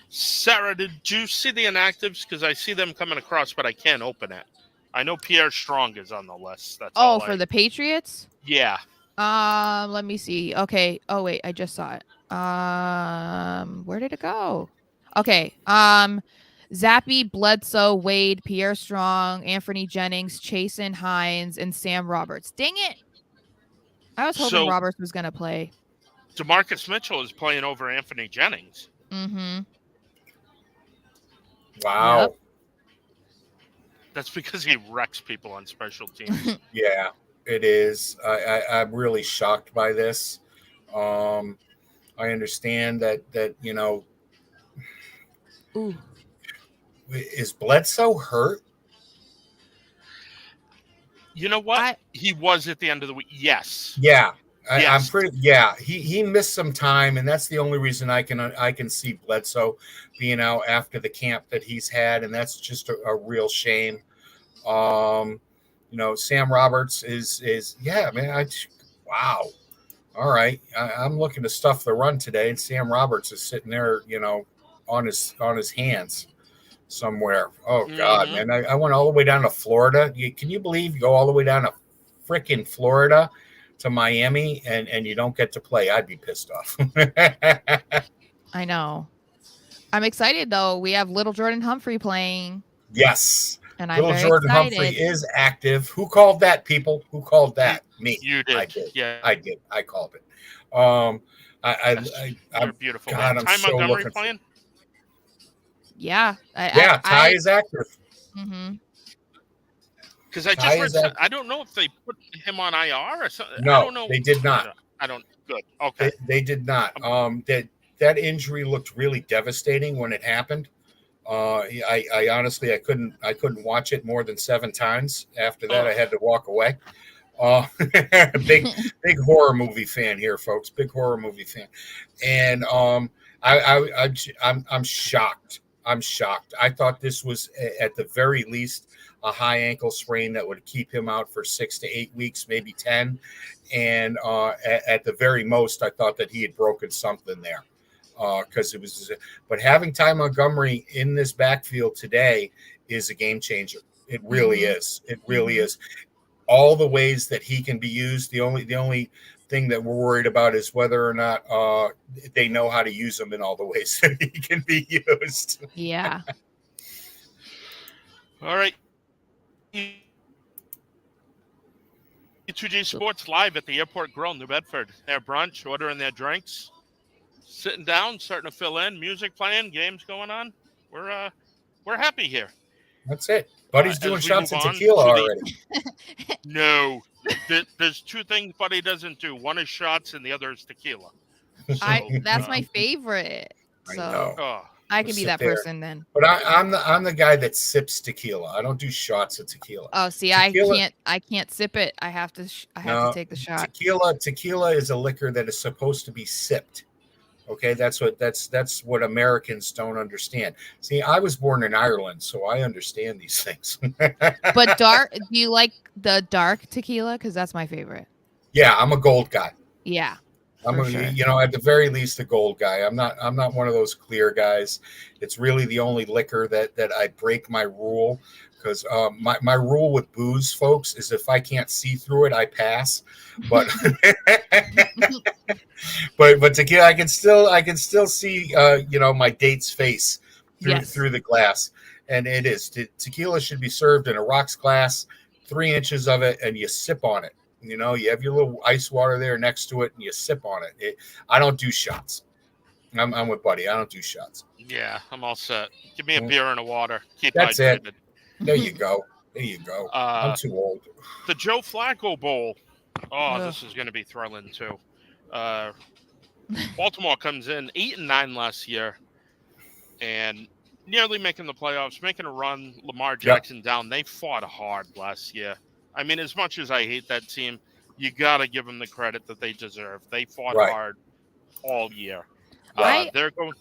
Sarah, did you see the inactives? Because I see them coming across, but I can't open it. I know Pierre Strong is on the list. That's for the Patriots? Yeah. Let me see. Okay. Oh wait, I just saw it. Where did it go? Okay. Zappy, Bledsoe, Wade, Pierre Strong, Anthony Jennings, Chasen Hines, and Sam Roberts. Dang it! I was hoping Roberts was gonna play. DeMarcus Mitchell is playing over Anthony Jennings. Mm-hmm. Wow. Yep. That's because he wrecks people on special teams. Yeah, it is. I'm really shocked by this. I understand that Ooh. Is Bledsoe hurt? You know what? He was at the end of the week. Yes. Yeah. Yes. I'm pretty. Yeah, he missed some time, and that's the only reason I can see Bledsoe being out after the camp that he's had, and that's just a real shame. Sam Roberts is man. Wow. All right, I'm looking to stuff the run today, and Sam Roberts is sitting there, on his hands somewhere. Oh God, man! I went all the way down to Florida. Can you believe you go all the way down to freaking Florida to Miami and you don't get to play, I'd be pissed off. I know. I'm excited though. We have little Jordan Humphrey playing. Yes. And I'm Little very Jordan excited. Humphrey is active. Who called that, people? Who called that? Me. You did. I did. Yeah. I did. I called it. You're beautiful. God, I'm Ty so Montgomery looking playing? Yeah. Ty is active. Mm-hmm. Because I just read, I don't know if they put him on IR or something. No, I don't know. they did not. I don't. Good. Okay. They did not. That injury looked really devastating when it happened. I honestly I couldn't watch it more than 7 times. After that, I had to walk away. Big horror movie fan here, folks. Big horror movie fan, and I'm shocked. I'm shocked. I thought this was at the very least a high ankle sprain that would keep him out for 6 to 8 weeks, maybe 10. And at the very most, I thought that he had broken something there. Because it was, but having Ty Montgomery in this backfield today is a game changer. It really is. It really is. All the ways that he can be used. The only thing that we're worried about is whether or not they know how to use him in all the ways that he can be used. Yeah. All right. E2G Sports live at the Airport Grille, New Bedford. Their brunch, ordering their drinks, sitting down, starting to fill in, music playing, games going on. We're happy here. That's it. Buddy's doing shots of tequila already. No, there's 2 things Buddy doesn't do. One is shots, and the other is tequila. So, that's my favorite. So I can be that person then. But I'm the guy that sips tequila. I don't do shots of tequila. Oh, see, tequila, I can't sip it. I have to take the shot. Tequila is a liquor that is supposed to be sipped. Okay, that's what Americans don't understand. See, I was born in Ireland, so I understand these things. But dark, do you like the dark tequila? Because that's my favorite. Yeah, I'm a gold guy. Yeah, I'm at the very least a gold guy. I'm not one of those clear guys. It's really the only liquor that I break my rule. Because my rule with booze, folks, is if I can't see through it, I pass. But but tequila, I can still see my date's face through the glass, and it is tequila should be served in a rocks glass, 3 inches of it, and you sip on it. You have your little ice water there next to it, and you sip on it. I don't do shots. I'm with Buddy. I don't do shots. Yeah, I'm all set. Give me a beer and a water. Keep That's hydrated. it. There you go. I'm too old. The Joe Flacco Bowl. Oh, this is going to be thrilling too. Baltimore comes in 8-9 last year, and nearly making the playoffs, making a run. Lamar Jackson down. They fought hard last year. I mean, as much as I hate that team, you got to give them the credit that they deserve. They fought hard all year. They're going.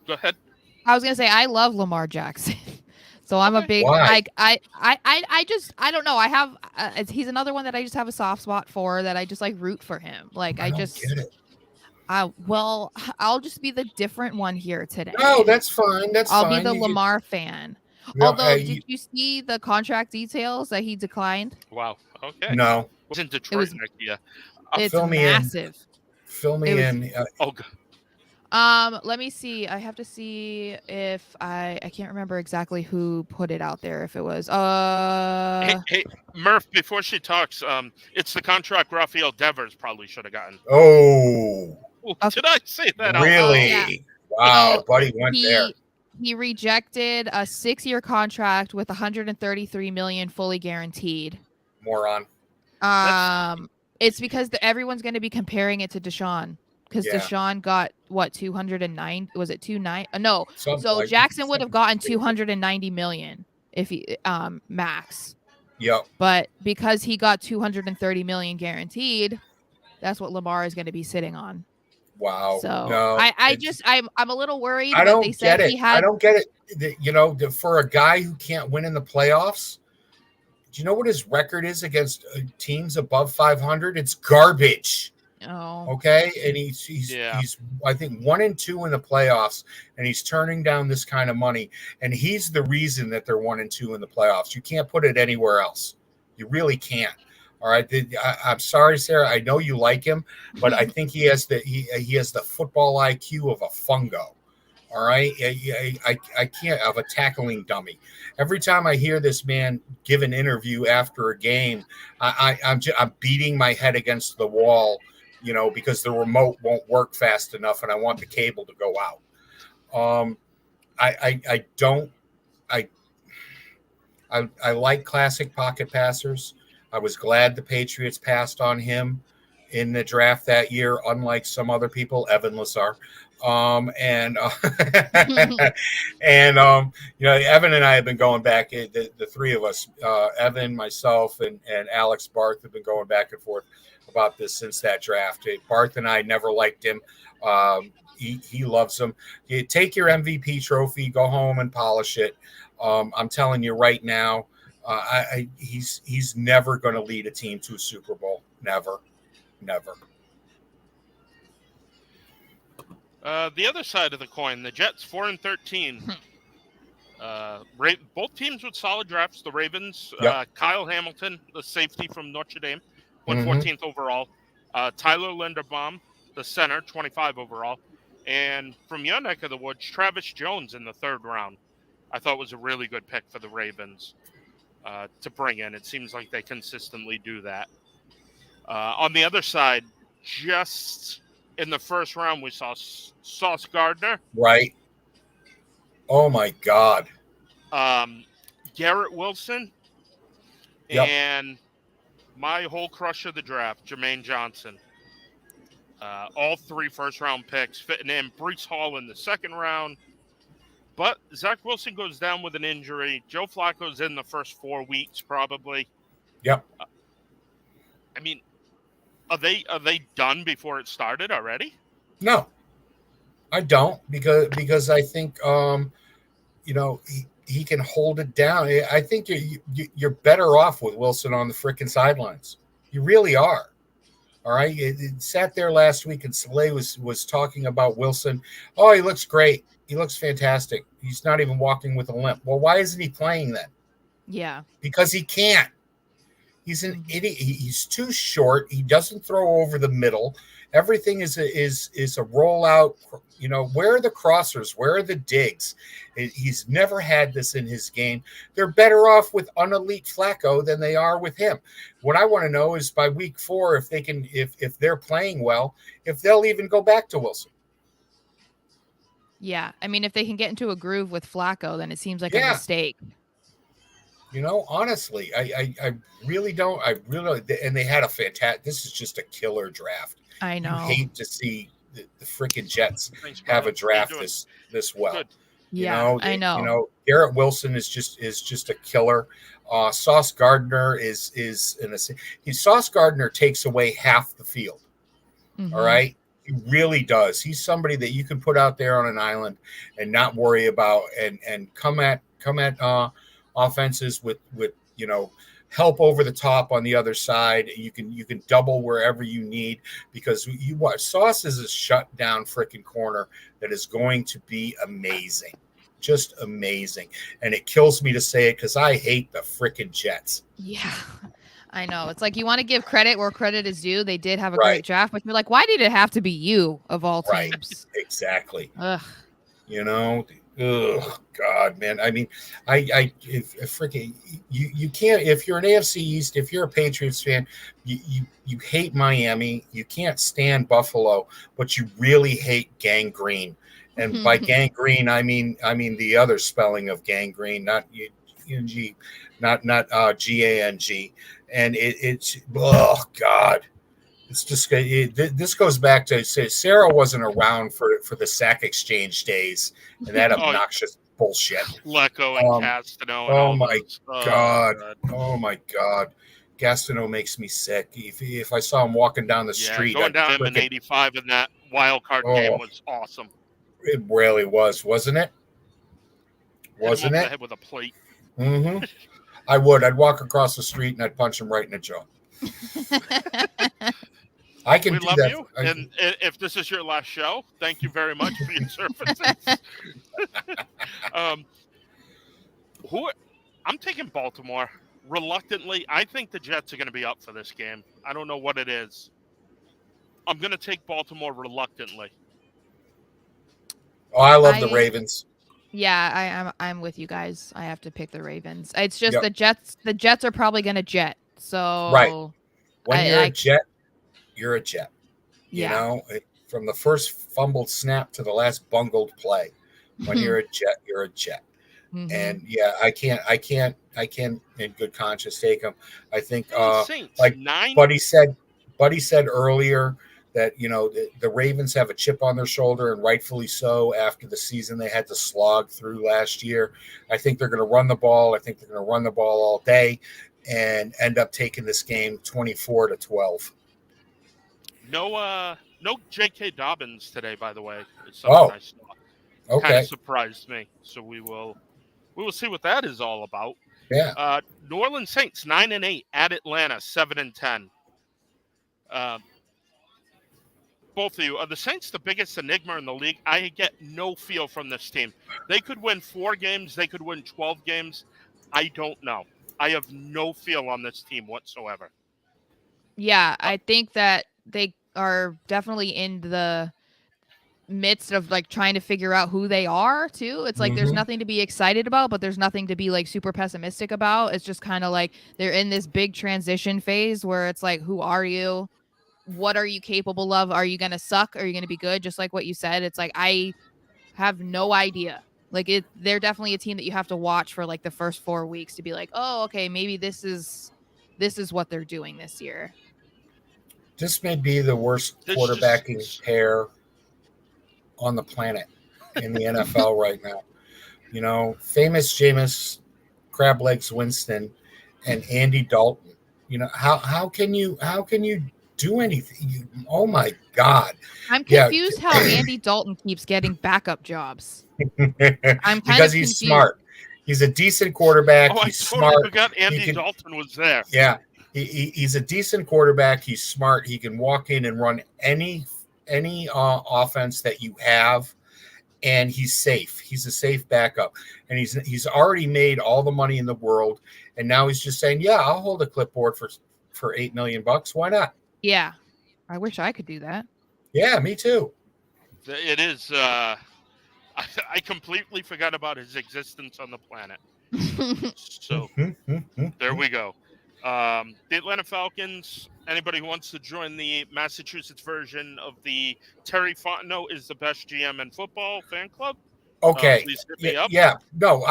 Go ahead. I was gonna say I love Lamar Jackson. So I'm a big I don't know. I have he's another one that I just have a soft spot for, that I just like root for him. Like I just get it. I'll just be the different one here today. No, that's fine. I'll be the Lamar fan. Although, did you see the contract details that he declined? Wow. Okay. No. It was in Detroit next year. It's massive. Fill me in. Let me see. I have to see if I can't remember exactly who put it out there. If it was Hey, Murph, before she talks, it's the contract Rafael Devers probably should have gotten. Oh. Did I say that? Really? Yeah. Wow, Buddy went there. He rejected a 6-year contract with $133 million fully guaranteed. Moron. It's because everyone's going to be comparing it to Deshaun. Because Deshaun got 209? Was it 29? No. So Jackson would have gotten $290 million if he max. Yep. But because he got $230 million guaranteed, that's what Lamar is going to be sitting on. Wow. So no, I'm a little worried. I don't they said get it. He had... I don't get it. For a guy who can't win in the playoffs, do you know what his record is against teams above 500? It's garbage. Oh. Okay, and he's I think 1-2 in the playoffs, and he's turning down this kind of money, and he's the reason that they're 1-2 in the playoffs. You can't put it anywhere else. You really can't. All right, I'm sorry, Sarah. I know you like him, but I think he has the football IQ of a fungo. All right, I can't of a tackling dummy. Every time I hear this man give an interview after a game, I'm beating my head against the wall, because the remote won't work fast enough, and I want the cable to go out. I don't I I like classic pocket passers. I was glad the Patriots passed on him in the draft that year, unlike some other people, Evan Lazar. And and Evan and I have been going back. The three of us, Evan, myself, and Alex Barth, have been going back and forth about this since that draft. Barth and I never liked him. He loves him. You take your MVP trophy, go home and polish it. I'm telling you right now, he's never going to lead a team to a Super Bowl. Never. The other side of the coin, the Jets 4-13. Both teams with solid drafts. The Ravens, Yep. Kyle Hamilton, the safety from Notre Dame, went 14th overall. Tyler Linderbaum, the center, 25 overall. And from your neck of the woods, Travis Jones in the 3rd round. I thought was a really good pick for the Ravens to bring in. It seems like they consistently do that. On the other side, just in the 1st round, we saw Sauce Gardner. Right. Oh, my God. Garrett Wilson. Yep. And my whole crush of the draft, Jermaine Johnson. All 3 first-round picks fitting in. Breece Hall in the 2nd round. But Zach Wilson goes down with an injury. Joe Flacco's in the first 4 weeks, probably. Yep. I mean, are they done before it started already? No, I don't, because I think he can hold it down. I think you're better off with Wilson on the frickin' sidelines. You really are. All right. It sat there last week and Soleil was talking about Wilson. Oh, he looks great. He looks fantastic. He's not even walking with a limp. Well, why isn't he playing then? Yeah. Because he can't. He's an idiot. He's too short. He doesn't throw over the middle. Everything is a rollout. Where are the crossers? Where are the digs? He's never had this in his game. They're better off with unelite Flacco than they are with him. What I want to know is by week 4, if they can, if they're playing well, if they'll even go back to Wilson. Yeah. I mean, if they can get into a groove with Flacco, then it seems like a mistake. Honestly, I really don't. And they had a fantastic. This is just a killer draft. I know. You hate to see the freaking Jets have a draft this well. Good. Yeah, I know. Garrett Wilson is just a killer. Sauce Gardner Sauce Gardner takes away half the field. Mm-hmm. All right. He really does. He's somebody that you can put out there on an island and not worry about and come at offenses with help over the top on the other side. You can double wherever you need, because you watch Sauce is a shut down freaking corner that is going to be amazing. Just amazing. And it kills me to say it because I hate the freaking Jets. Yeah. I know. It's like you want to give credit where credit is due. They did have a great draft, but you're like, why did it have to be you of all teams? Right. Exactly. Ugh. Oh God, man. I mean, if freaking you can't, if you're an AFC East, if you're a Patriots fan, you hate Miami, you can't stand Buffalo, but you really hate gangrene. And by gangrene, I mean the other spelling of gangrene, not UNG, not GANG. And it's oh God. It's just this goes back to say Sarah wasn't around for the sack exchange days and that obnoxious bullshit. Lecco and Castano. Oh my God! Oh my God! Gastineau makes me sick. If I saw him walking down the street, going down in '85 in that wild card game was awesome. It really was, wasn't it? Wasn't it? Head with a plate. Mm-hmm. I would. I'd walk across the street and I'd punch him right in the jaw. I can do that. You. And if this is your last show, thank you very much for your services. I'm taking Baltimore. reluctantly, I think the Jets are going to be up for this game. I don't know what it is. I'm going to take Baltimore reluctantly. Oh, I love the Ravens. Yeah, I'm with you guys. I have to pick the Ravens. It's just Yep. the Jets. The Jets are probably going to jet. So Right. When you're a I Jet, you're a Jet. You yeah. know, from the first fumbled snap to the last bungled play. When you're a Jet, you're a Jet. Mhm. And yeah, I can't in good conscience take them. I think Saints, like 9. Buddy said earlier that, you know, the Ravens have a chip on their shoulder, and rightfully so, after the season they had to slog through last year. I think they're going to run the ball. I think they're going to run the ball all day and end up taking this game 24-12. No J.K. Dobbins today, by the way. It's something I saw. Kind Okay. of surprised me. So we will see what that is all about. Yeah. New Orleans Saints 9-8 at Atlanta 7-10. Both of you, are the Saints the biggest enigma in the league? I get no feel from this team. They could win 4 games. They could win 12 games. I don't know. I have no feel on this team whatsoever. Yeah, I think that they are definitely in the midst of like trying to figure out who they are too. It's like there's nothing to be excited about, but there's nothing to be like super pessimistic about. It's just kind of like they're in this big transition phase where it's like, who are you? What are you capable of? Are you going to suck? Are you going to be good? Just like what you said. It's like I have no idea. Like they're definitely a team that you have to watch for like the first 4 weeks to be like, "Oh, okay, maybe this is what they're doing this year." This may be the worst quarterbacking pair on the planet in the NFL right now. You know, famous Jameis Crab Legs Winston and Andy Dalton. You know, how can you do anything? Oh my God. I'm confused how Andy Dalton keeps getting backup jobs. I'm because he's smart. He's a decent quarterback. He's totally smart. Forgot Andy Dalton was there. Yeah. He's a decent quarterback. He's smart. He can walk in and run any offense that you have, and he's safe. He's a safe backup, and he's already made all the money in the world, and now he's just saying, "Yeah, I'll hold a clipboard for $8 million. Why not?" Yeah, I wish I could do that. Yeah, me too. It is. I completely forgot about his existence on the planet. So there we go. The Atlanta Falcons. Anybody who wants to join the Massachusetts version of the Terry Fontenot is the best GM in football fan club? Okay. Please hit me up. Yeah. No,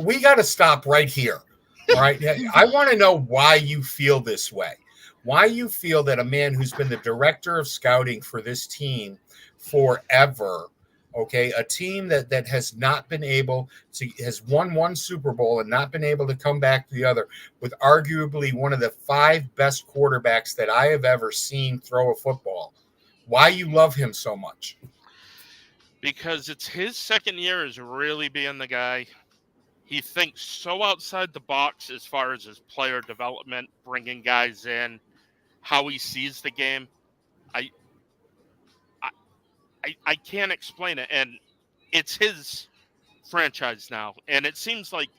we got to stop right here. All right. I want to know why you feel this way. Why you feel that a man who's been the director of scouting for this team forever, okay, a team that has not been able to, has won one Super Bowl and not been able to come back to the other, with arguably one of the 5 best quarterbacks that I have ever seen throw a football. Why you love him so much? Because it's his second year as really being the guy. He thinks so outside the box as far as his player development, bringing guys in, how he sees the game. I can't explain it, and it's his franchise now. And it seems like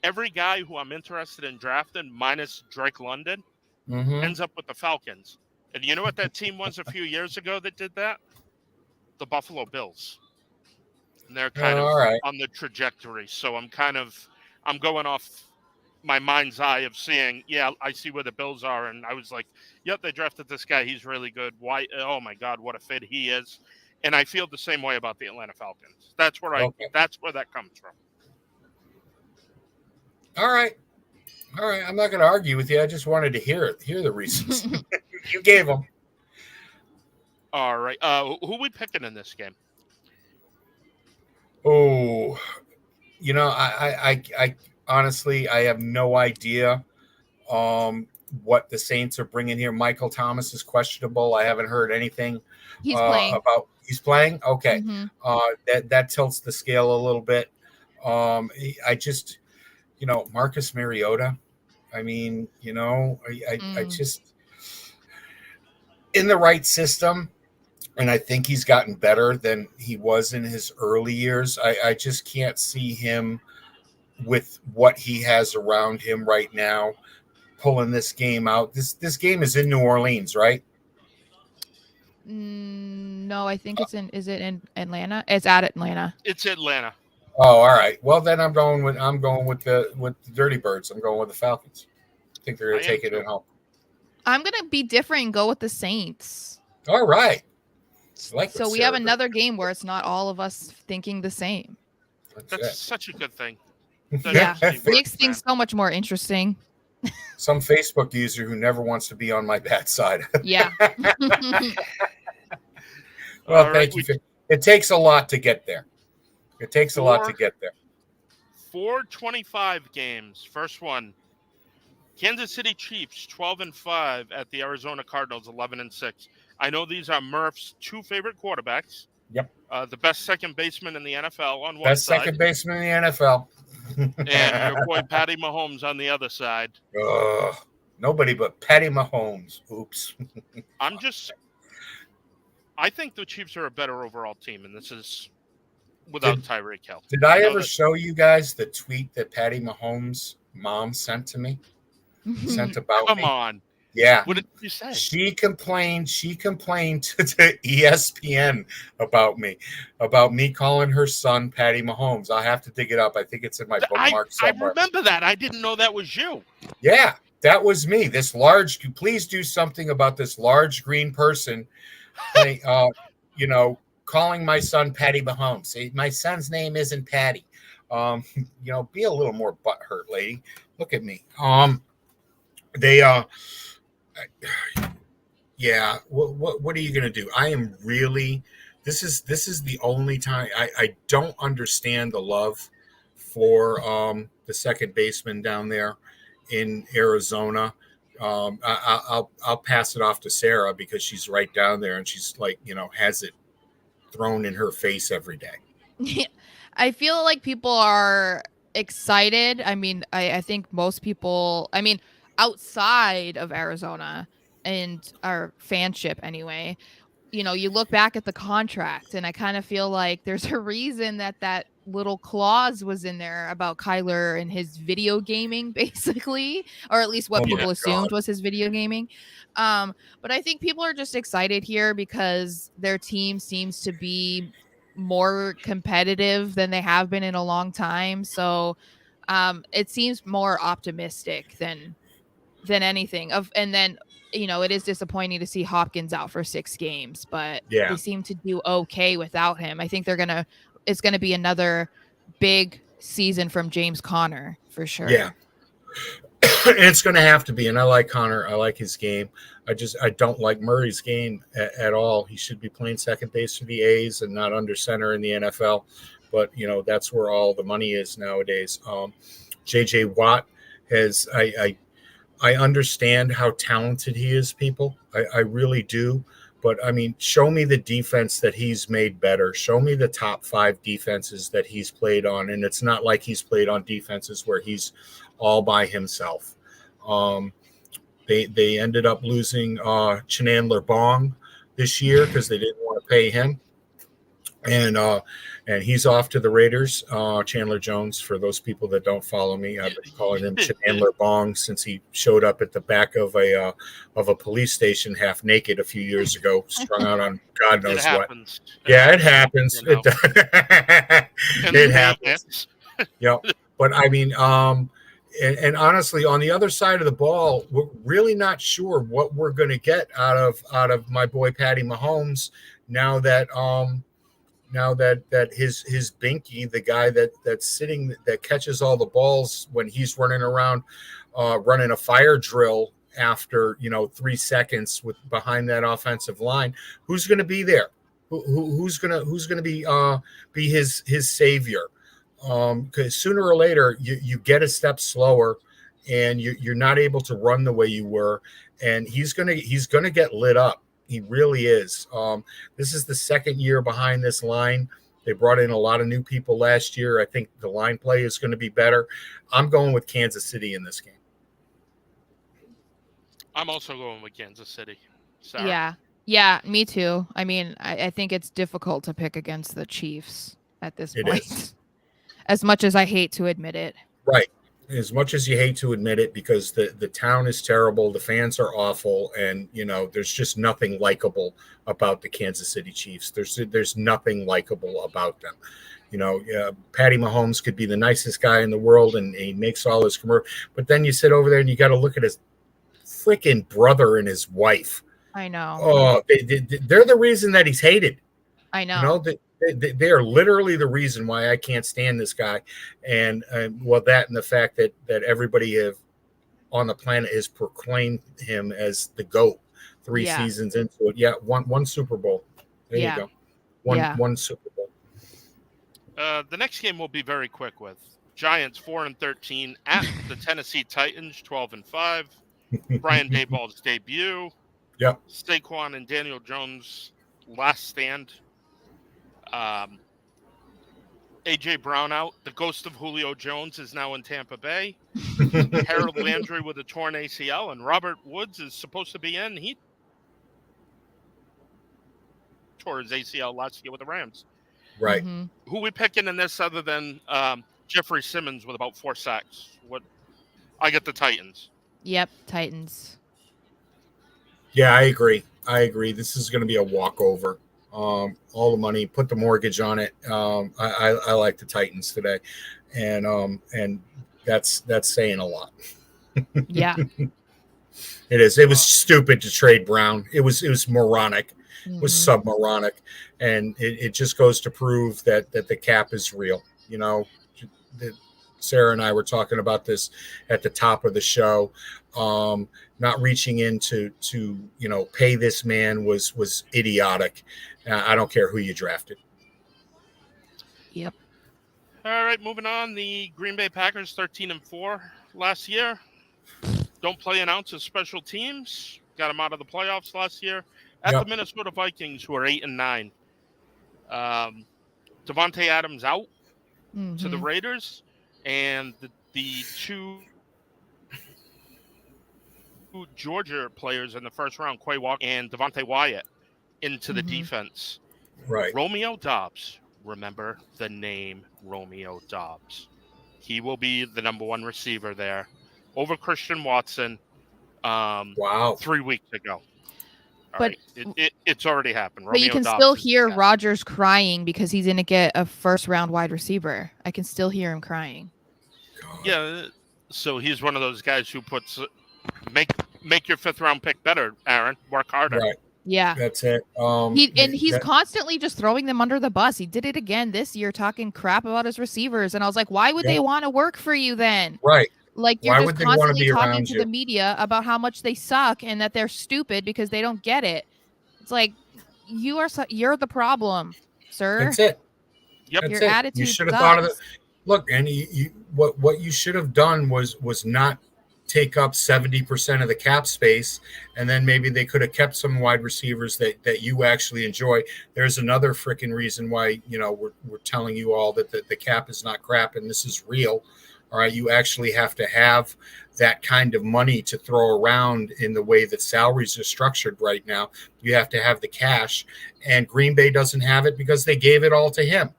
every guy who I'm interested in drafting, minus Drake London, ends up with the Falcons. And you know what that team was a few years ago that did that? The Buffalo Bills. And they're kind of on the trajectory. So I'm going off my mind's eye of seeing, I see where the Bills are. And I was like, yep, they drafted this guy. He's really good. Why? Oh my God, what a fit he is. And I feel the same way about the Atlanta Falcons. That's where that comes from. All right. I'm not going to argue with you. I just wanted to hear the reasons. You gave them. All right. Who are we picking in this game? Oh, you know, I honestly, I have no idea what the Saints are bringing here. Michael Thomas is questionable. I haven't heard anything about he's playing. Okay. That tilts the scale a little bit. I just, you know, Marcus Mariota. I mean, you know, I just, in the right system, and I think he's gotten better than he was in his early years. I just can't see him with what he has around him right now, pulling this game out. This game is in New Orleans, right? No, I think it's in. Is it in Atlanta? It's at Atlanta. It's Atlanta. Oh, all right. Well, then I'm going with the Dirty Birds. I'm going with the Falcons. I think they're going to take it at home. I'm going to be different and go with the Saints. All right. So we have another game where it's not all of us thinking the same. That's such a good thing. Yeah, makes things so much more interesting. Some Facebook user who never wants to be on my bad side. Yeah. Well, thank you. It takes a lot to get there. It takes a lot to get there. 425 games. First one. Kansas City Chiefs 12-5 at the Arizona Cardinals 11-6. I know these are Murph's two favorite quarterbacks. Yep. The best second baseman in the NFL on one side. Best second baseman in the NFL. And your boy Patty Mahomes on the other side. Nobody but Patty Mahomes. Oops. I think the Chiefs are a better overall team, and this is without Tyreek Hill. Did I ever show you guys the tweet that Patty Mahomes' mom sent to me? Sent about Come me? on. Yeah. What did you say? She complained to ESPN about me calling her son Patty Mahomes. I'll have to dig it up. I think it's in my bookmark somewhere. I remember that. I didn't know that was you. Yeah, that was me. Please do something about this large green person, calling my son Patty Mahomes. Say, my son's name isn't Patty. Be a little more butthurt, lady. Look at me. Yeah. What are you gonna do? I am really. This is the only time I don't understand the love for the second baseman down there in Arizona. I'll pass it off to Sarah because she's right down there and she's like, has it thrown in her face every day. I feel like people are excited. I mean, I think most people, outside of Arizona and our fanship anyway, you look back at the contract and I kind of feel like there's a reason that little clause was in there about Kyler and his video gaming, basically, or at least what people assumed was his video gaming. But I think people are just excited here because their team seems to be more competitive than they have been in a long time. So it seems more optimistic than anything. And then it is disappointing to see Hopkins out for 6 games, but they seem to do okay without him. I think it's gonna be another big season from James Conner for sure. Yeah. It's going to have to be, and I like Conner. I like his game. I don't like Murray's game at all. He should be playing second base for the A's and not under center in the NFL. But that's where all the money is nowadays. J.J. Watt has. I understand how talented he is, people. I really do. But show me the defense that he's made better. Show me the top 5 defenses that he's played on, and it's not like he's played on defenses where he's all by himself. They ended up losing Chandler Bong this year because they didn't want to pay him, and he's off to the Raiders. Chandler Jones, for those people that don't follow me, I've been calling him Chandler Bong since he showed up at the back of a police station half naked a few years ago, strung out on God knows what. Yeah, it happens. It happens. Yeah, but and honestly, on the other side of the ball, we're really not sure what we're going to get out of my boy Patty Mahomes now that his binky, the guy that's sitting, that catches all the balls when he's running around, running a fire drill after 3 seconds with behind that offensive line, who's going to be there? Who's going to be his savior? Because sooner or later you get a step slower and you're not able to run the way you were, and he's gonna get lit up. He really is. This is the second year behind this line. They brought in a lot of new people last year. I think the line play is going to be better. I'm going with Kansas City in this game. I'm also going with Kansas City. Sarah? Yeah, me too. I think it's difficult to pick against the Chiefs at this point. As much as I hate to admit it. Right. As much as you hate to admit it, because the town is terrible, the fans are awful, and there's just nothing likable about the Kansas City Chiefs. There's nothing likable about them. Patty Mahomes could be the nicest guy in the world, and he makes all his commercials. But then you sit over there and you got to look at his freaking brother and his wife. I know. Oh, they're the reason that he's hated. I know. They are literally the reason why I can't stand this guy, and that and the fact that everybody on the planet has proclaimed him as the GOAT 3 seasons into it. Yeah, one Super Bowl. There you go. One Super Bowl. The next game we'll be very quick with. Giants 4-13 at the Tennessee Titans 12-5. Brian Daboll's debut. Yep. Saquon and Daniel Jones' last stand. AJ Brown out. The ghost of Julio Jones is now in Tampa Bay. Harold Landry with a torn ACL, and Robert Woods is supposed to be in. He tore his ACL last year with the Rams. Right. Mm-hmm. Who we picking in this other than Jeffrey Simmons with about 4 sacks? I get the Titans. Yep, Titans. Yeah, I agree. This is going to be a walkover. All the money, put the mortgage on it. I like the Titans today, and that's saying a lot. Yeah, it is. It was stupid to trade Brown. It was moronic. It was sub-moronic, and it just goes to prove that the cap is real. Sarah and I were talking about this at the top of the show. Not reaching in to pay this man was idiotic. I don't care who you drafted. Yep. All right, moving on. The Green Bay Packers 13-4 last year. Don't play an ounce of special teams. Got them out of the playoffs last year. At the Minnesota Vikings, who are 8-9. Devontae Adams out to the Raiders, and the two Georgia players in the first round, Quay Walker and Devontae Wyatt, into the defense. Right. Romeo Doubs. Remember the name Romeo Doubs. He will be the number 1 receiver there over Christian Watson 3 weeks ago. But it's already happened. But you can still hear Rodgers crying because he's going to get a first-round wide receiver. I can still hear him crying. Yeah, so he's one of those guys who puts make your 5th-round pick better, Aaron. Work harder. Right. Yeah. That's it. He's constantly just throwing them under the bus. He did it again this year, talking crap about his receivers. And I was like, why would they want to work for you then? Right. Like, you're just constantly talking to the media about how much they suck and that they're stupid because they don't get it. It's like, you're the problem, sir. That's it. Yep. Your attitude You should have sucks. thought of it. Look, and what you should have done was not take up 70% of the cap space, and then maybe they could have kept some wide receivers that you actually enjoy. There's another freaking reason why we're telling you all that the cap is not crap and this is real. All right, you actually have to have that kind of money to throw around in the way that salaries are structured right now. You have to have the cash, and Green Bay doesn't have it because they gave it all to him.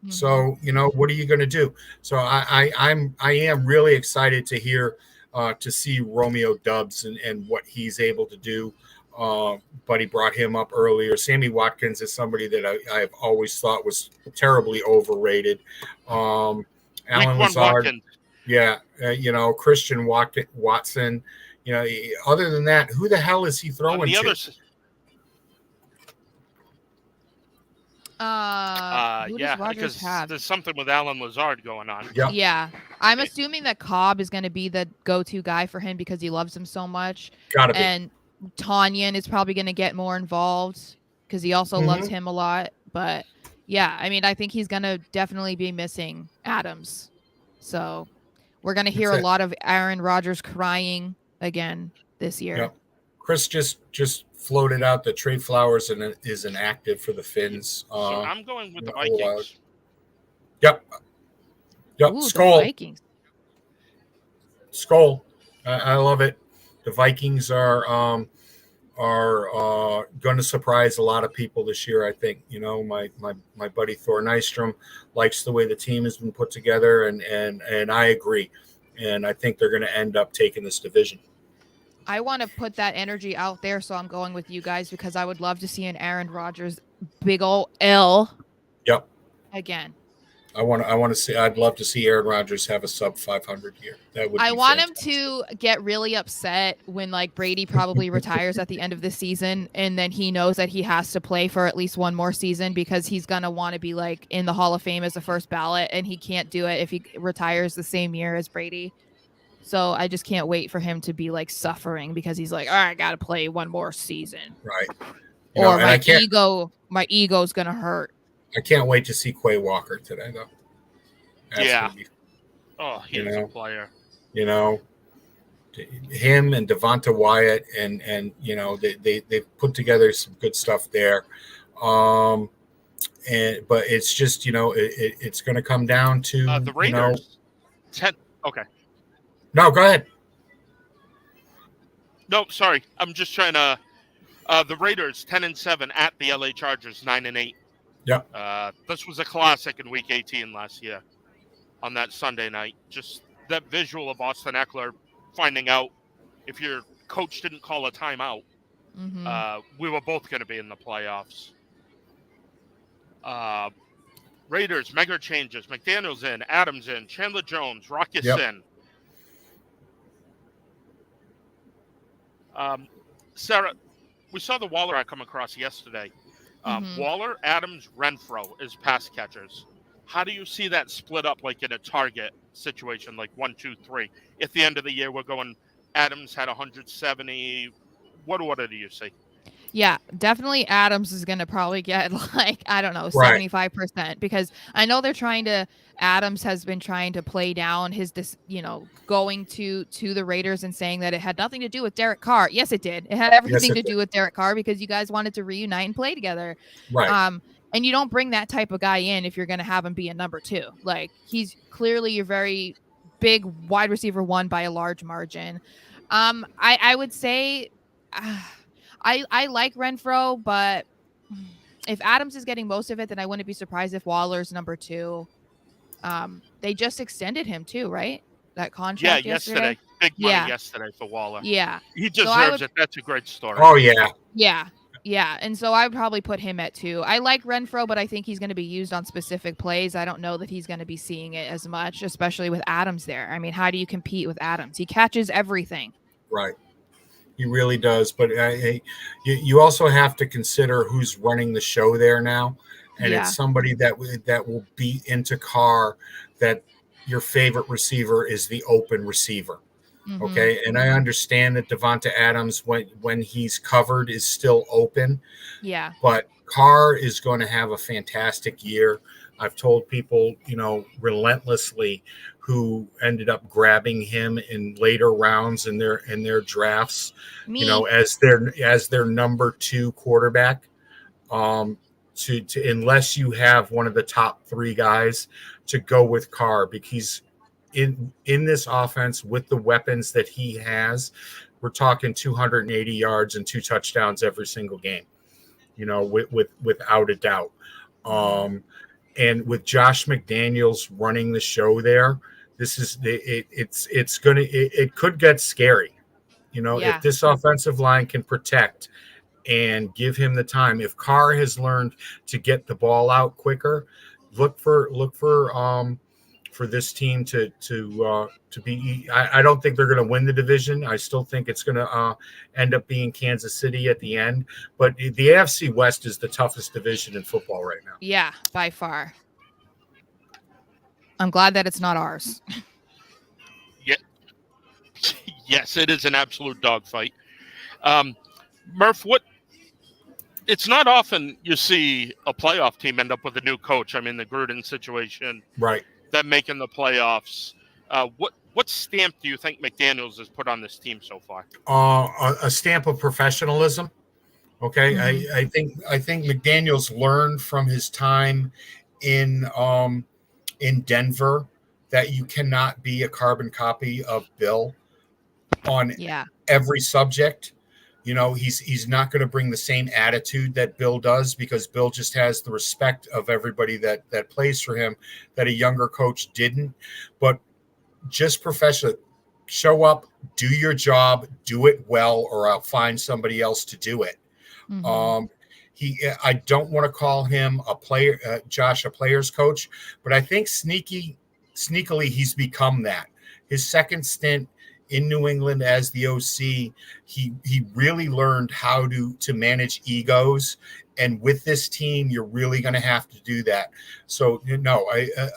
So what are you going to do? So I am really excited to hear to see Romeo Doubs and what he's able to do. Buddy brought him up earlier. Sammy Watkins is somebody that I've always thought was terribly overrated. Alan Lazard. Yeah, Christian Watson. Other than that, who the hell is he throwing to? Who does Rodgers have? There's something with Alan Lazard going on. Yep. Yeah. I'm assuming that Cobb is going to be the go-to guy for him because he loves him so much. Gotta be. And Tanyan is probably going to get more involved because he also loves him a lot. But yeah, I mean, I think he's going to definitely be missing Adams. So we're going to hear a lot of Aaron Rodgers crying again this year. Yep. Chris just floated out that Trey Flowers is inactive for the Finns. So I'm going with the Vikings. Yep. Ooh, Skull. The Vikings. Skull. I love it. The Vikings are are going to surprise a lot of people this year. I think, my buddy Thor Nystrom likes the way the team has been put together, and I agree. And I think they're going to end up taking this division. I want to put that energy out there, so I'm going with you guys because I would love to see an Aaron Rodgers big ol' L. Yep. Again. I want to see. I'd love to see Aaron Rodgers have a sub 500 year. That would. I be want fantastic. him to get really upset when like Brady probably retires at the end of the season, and then he knows that he has to play for at least one more season because he's gonna want to be like in the Hall of Fame as a first ballot, and he can't do it if he retires the same year as Brady. So I just can't wait for him to be like suffering because he's like, all right, I got to play one more season. Right. Or my ego's going to hurt. I can't wait to see Quay Walker today, though. Yeah. He's a player. Him and Devonta Wyatt, and they put together some good stuff there. But it's just it's going to come down to the Raiders. Okay. No, go ahead. No, sorry. I'm just trying to. The Raiders 10-7 at the LA Chargers 9-8. Yeah. This was a classic in Week 18 last year on that Sunday night. Just that visual of Austin Eckler finding out if your coach didn't call a timeout, we were both going to be in the playoffs. Raiders mega changes. McDaniels in, Adams in, Chandler Jones, Ruckus in. Sarah, we saw the Waller I come across yesterday. Waller, Adams, Renfro as pass catchers. How do you see that split up like in a target situation, like 1, 2, 3? At the end of the year, we're going Adams had 170. What order do you see? Yeah, definitely Adams is going to probably get 75% because I know Adams has been trying to play down his, going to the Raiders and saying that it had nothing to do with Derek Carr. Yes, it did. It had everything to do with Derek Carr because you guys wanted to reunite and play together. Right. And you don't bring that type of guy in if you're going to have him be a number 2. Like he's clearly a very big wide receiver 1 by a large margin. I would say, I like Renfro, but if Adams is getting most of it, then I wouldn't be surprised if Waller's number 2. They just extended him too, right? That contract yesterday. Big money yesterday for Waller. Yeah. He deserves it. That's a great story. Oh, yeah. Yeah. Yeah. And so I would probably put him at 2. I like Renfro, but I think he's going to be used on specific plays. I don't know that he's going to be seeing it as much, especially with Adams there. I mean, how do you compete with Adams? He catches everything. Right. He really does. But you also have to consider who's running the show there now. And it's somebody that will beat into Carr that your favorite receiver is the open receiver. Okay. And I understand that Devonta Adams, when he's covered, is still open. Yeah. But Carr is going to have a fantastic year. I've told people, relentlessly who ended up grabbing him in later rounds in their drafts, as their number 2 quarterback. To unless you have one of the top 3 guys to go with Carr, because in this offense with the weapons that he has, we're talking 280 yards and 2 touchdowns every single game, without a doubt. And with Josh McDaniels running the show there, it could get scary. If this offensive line can protect and give him the time. If Carr has learned to get the ball out quicker, look for this team to be. I don't think they're going to win the division. I still think it's going to end up being Kansas City at the end. But the AFC West is the toughest division in football right now. Yeah, by far. I'm glad that it's not ours. Yeah. Yes, it is an absolute dogfight. Murph, it's not often you see a playoff team end up with a new coach. I mean, the Gruden situation, right? Them making the playoffs. What stamp do you think McDaniels has put on this team so far? A stamp of professionalism. Okay, I think McDaniels learned from his time in Denver that you cannot be a carbon copy of Bill on every subject. he's not going to bring the same attitude that Bill does, because Bill just has the respect of everybody that plays for him that a younger coach didn't. But just professional, show up, do your job, do it well, or I'll find somebody else to do it. Mhm. I don't want to call him a player, Josh, a player's coach, but I think sneakily he's become that. His second stint in New England as the OC, he really learned how to manage egos. And with this team, you're really going to have to do that. So,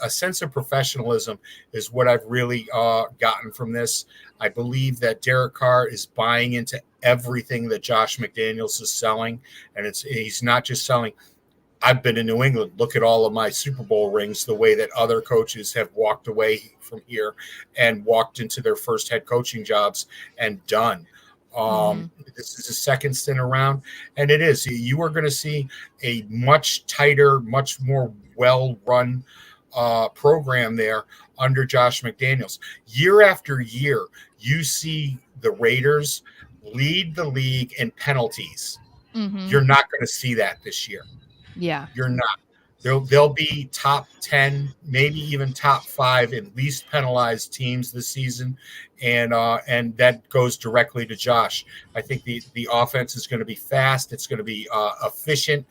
a sense of professionalism is what I've really gotten from this. I believe that Derek Carr is buying into everything that Josh McDaniels is selling. And he's not just selling, I've been in New England. Look at all of my Super Bowl rings, the way that other coaches have walked away from here and walked into their first head coaching jobs and done. This is a second stint around, and it is. You are going to see a much tighter, much more well-run program there under Josh McDaniels. Year after year, you see the Raiders lead the league in penalties. Mhm. You're not going to see that this year. Yeah. You're not. They'll be top 10, maybe even top 5 in least penalized teams this season, and that goes directly to Josh. I think the offense is going to be fast. It's going to be efficient.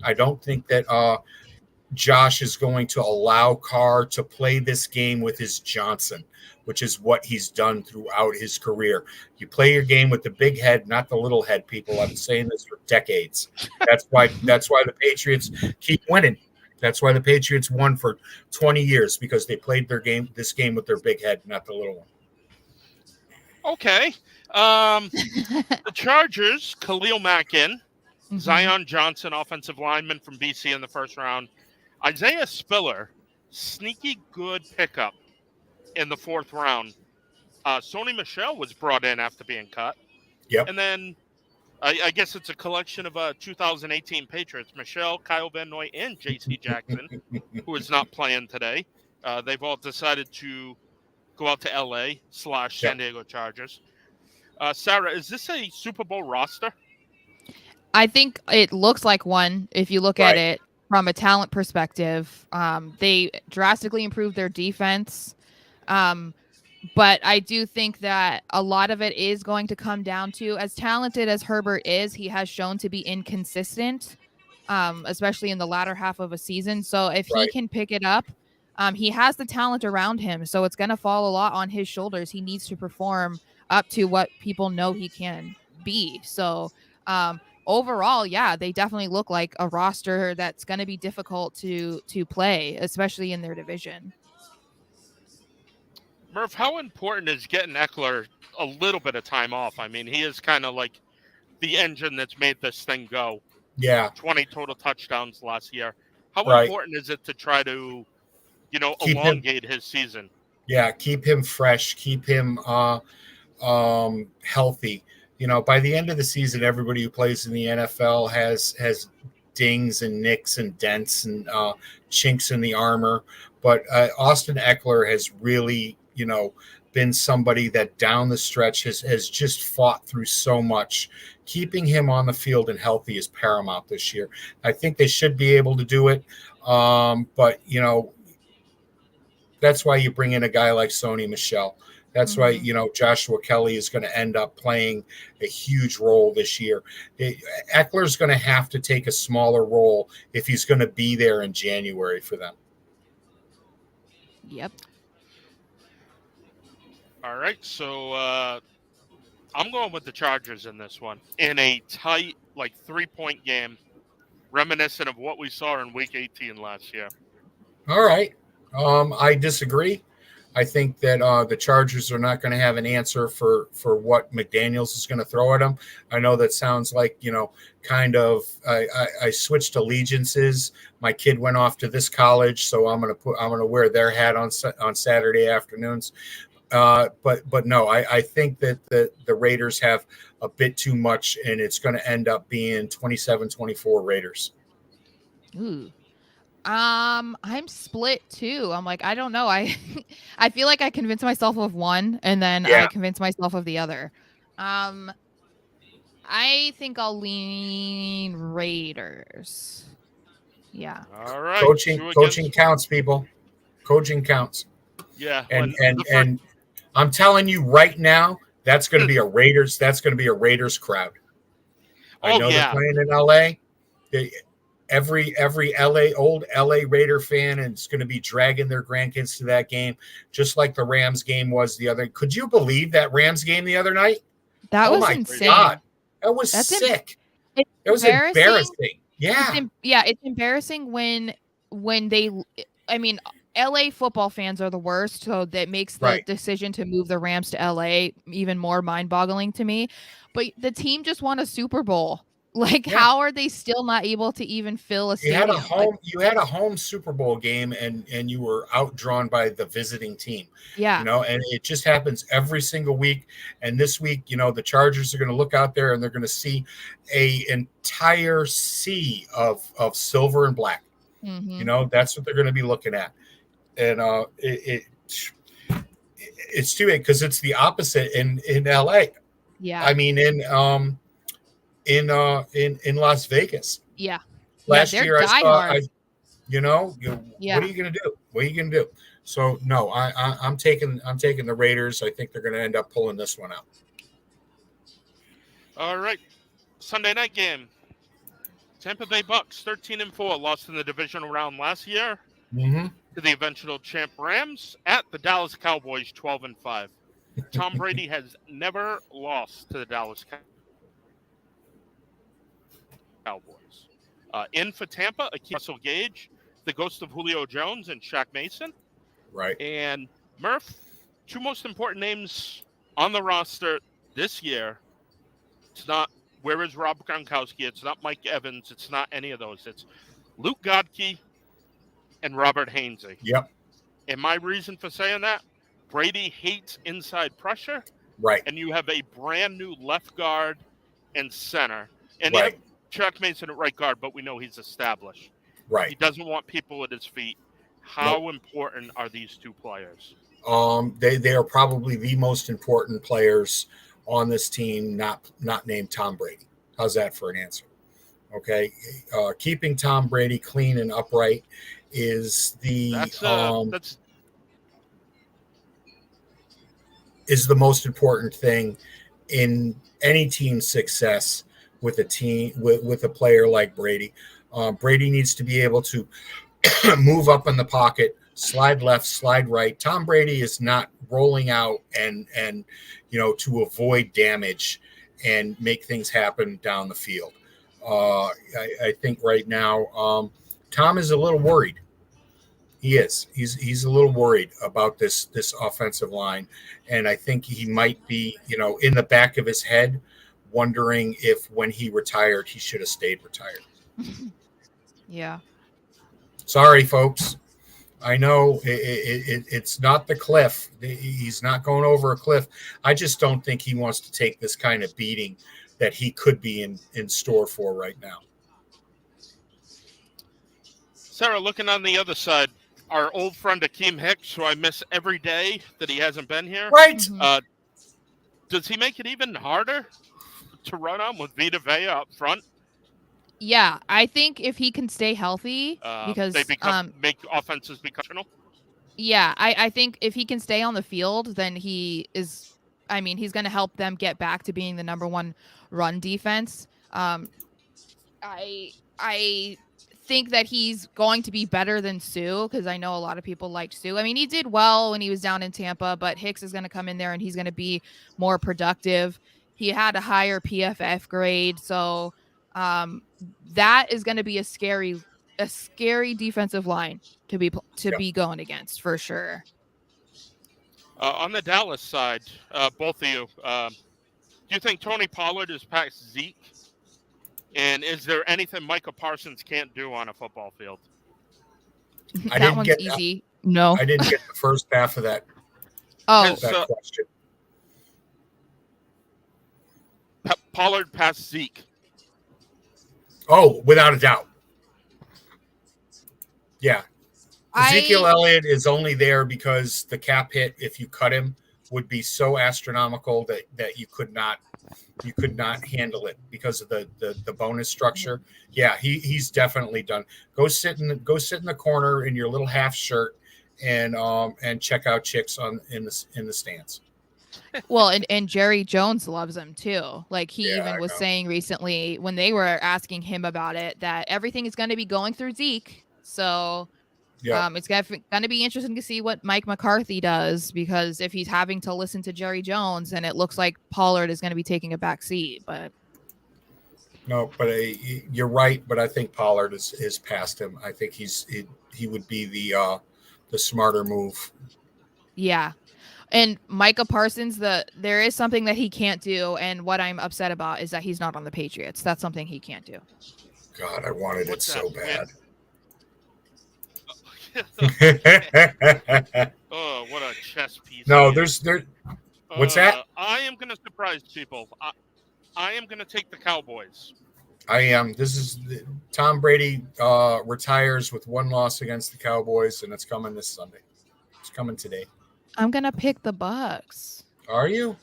I don't think that Josh is going to allow Carr to play this game with his Johnson, which is what he's done throughout his career. You play your game with the big head, not the little head, people. I've been saying this for decades. That's why the Patriots keep winning. That's why the Patriots won for 20 years, because they played this game with their big head, not the little one. Okay. The Chargers, Khalil Mack in. Zion Johnson, offensive lineman from BC in the first round. Isaiah Spiller, sneaky good pickup in the fourth round. Sony Michel was brought in after being cut. Yep. And then I guess it's a collection of 2018 Patriots. Michel, Kyle Van Noy, and J.C. Jackson, who is not playing today. They've all decided to go out to L.A./San Diego Chargers. Sarah, is this a Super Bowl roster? I think it looks like one if you look at it from a talent perspective. They drastically improved their defense. But I do think that a lot of it is going to come down to, as talented as Herbert is, he has shown to be inconsistent, especially in the latter half of a season. So if he can pick it up, he has the talent around him. So it's going to fall a lot on his shoulders. He needs to perform up to what people know he can be. So overall, yeah, they definitely look like a roster that's going to be difficult to play, especially in their division. Murph, how important is getting Eckler a little bit of time off? I mean, he is kind of like the engine that's made this thing go. Yeah. 20 total touchdowns last year. How important is it to try to, elongate his season? Yeah, keep him fresh, keep him healthy. By the end of the season, everybody who plays in the NFL has dings and nicks and dents and chinks in the armor. But Austin Eckler has really, been somebody that down the stretch has just fought through so much. Keeping him on the field and healthy is paramount this year. I think they should be able to do it. But, that's why you bring in a guy like Sony Michel. That's why, Joshua Kelly is going to end up playing a huge role this year. Eckler's going to have to take a smaller role if he's going to be there in January for them. Yep. All right, so I'm going with the Chargers in this one. In a tight, 3-point game, reminiscent of what we saw in Week 18 last year. All right. I disagree. I think that the Chargers are not going to have an answer for what McDaniels is going to throw at them. I know that sounds like, kind of I switched allegiances. My kid went off to this college, so I'm going to wear their hat on Saturday afternoons. But no, I think that the Raiders have a bit too much, and it's going to end up being 27-24 Raiders. Ooh. I'm split too. I'm like, I don't know. I feel like I convinced myself of one and then I convinced myself of the other. I think I'll lean Raiders. Yeah. All right. Coaching counts, people. Coaching counts. Yeah. And I'm telling you right now, that's going to be a Raiders. That's going to be a Raiders crowd. I know they're playing in LA. Every old LA Raider fan is going to be dragging their grandkids to that game, just like the Rams game was the other. Could you believe that Rams game the other night? That was insane. God. That was sick. It was embarrassing. Yeah. It's embarrassing when they, I mean, LA football fans are the worst, so that makes the decision to move the Rams to LA even more mind-boggling to me. But the team just won a Super Bowl. Like, how are they still not able to even fill a stadium? You had a home Super Bowl game, and you were outdrawn by the visiting team. Yeah. You know, and it just happens every single week. And this week, you know, the Chargers are going to look out there and they're going to see an entire sea of silver and black. Mm-hmm. You know, that's what they're going to be looking at. And it's too bad because it's the opposite in LA. Yeah. I mean, in Las Vegas. Yeah. Last year I saw, what are you gonna do? What are you gonna do? So no, I'm taking the Raiders. I think they're gonna end up pulling this one out. All right. Sunday night game. Tampa Bay Bucks 13-4, lost in the divisional round last year to the eventual champ Rams at the Dallas Cowboys 12-5. Tom Brady has never lost to the Dallas Cowboys. In for Tampa, Russell Gage, the ghost of Julio Jones, and Shaq Mason. Right. And Murph, two most important names on the roster this year. It's not, where is Rob Gronkowski? It's not Mike Evans. It's not any of those. It's Luke Godke and Robert Hainsey. Yep. And my reason for saying that, Brady hates inside pressure. Right. And you have a brand new left guard and center. And you have Chuck Mason at right guard, but we know he's established. Right. He doesn't want people at his feet. How important are these two players? They are probably the most important players on this team, not named Tom Brady. How's that for an answer? Okay. Keeping Tom Brady clean and upright is is the most important thing in any team's success with a team with a player like Brady. Brady needs to be able to move up in the pocket, slide left, slide right. Tom Brady is not rolling out and to avoid damage and make things happen down the field. I think right now Tom is a little worried. He is. He's a little worried about this offensive line, and I think he might be, in the back of his head, wondering if when he retired, he should have stayed retired. Yeah. Sorry, folks. I know it's not the cliff. He's not going over a cliff. I just don't think he wants to take this kind of beating that he could be in store for right now. Sarah, looking on the other side, our old friend Akeem Hicks, who I miss every day that he hasn't been here. Right. Does he make it even harder to run on with Vita Vea up front? Yeah, I think if he can stay healthy, because they make offenses become. Yeah, I think if he can stay on the field, then he's going to help them get back to being the number one run defense. I think that he's going to be better than Sue, because I know a lot of people liked Sue. I mean, he did well when he was down in Tampa, but Hicks is going to come in there and he's going to be more productive. He had a higher PFF grade, so that is going to be a scary defensive line to be going against for sure. On the Dallas side, both of you, do you think Tony Pollard is past Zeke? And is there anything Micah Parsons can't do on a football field? That one's easy. No, I didn't get the first half of that. That question. Pollard past Zeke. Oh, without a doubt. Yeah. Ezekiel Elliott is only there because the cap hit, if you cut him, would be so astronomical that you could not you could not handle it because of the bonus structure. Yeah, he's definitely done. Go sit in the corner in your little half shirt and check out chicks in the stands. Well, and Jerry Jones loves him too. Like he Yeah, even I was know. saying recently when they were asking him about it that everything is going to be going through Zeke. So Yeah. it's going to be interesting to see what Mike McCarthy does, because if he's having to listen to Jerry Jones, and it looks like Pollard is going to be taking a back seat. But No, but you're right. But I think Pollard is past him. I think he would be the smarter move. yeah. And Micah Parsons, there is something that he can't do, and what I'm upset about is that he's not on the Patriots. That's something he can't do. God, I wanted What's it so that, bad. Oh, what a chess piece. No, there. What's that? I am going to surprise people. I am going to take the Cowboys. I am. This is Tom Brady retires with one loss against the Cowboys, and it's coming this Sunday. It's coming today. I'm going to pick the Bucks. Are you?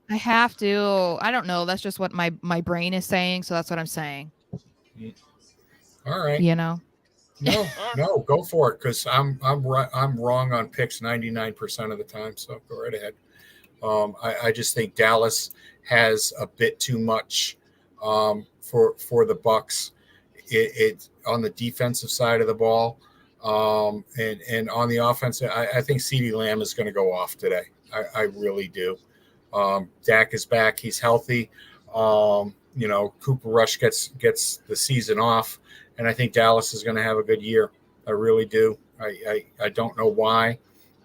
I have to. I don't know. That's just what my brain is saying, so that's what I'm saying. All right. You know? No, go for it, because I'm wrong on picks 99% of the time. So go right ahead. I just think Dallas has a bit too much for the Bucks. It on the defensive side of the ball, and on the offensive, I think CeeDee Lamb is going to go off today. I really do. Dak is back; he's healthy. Cooper Rush gets the season off, and I think Dallas is going to have a good year. I really do. I don't know why,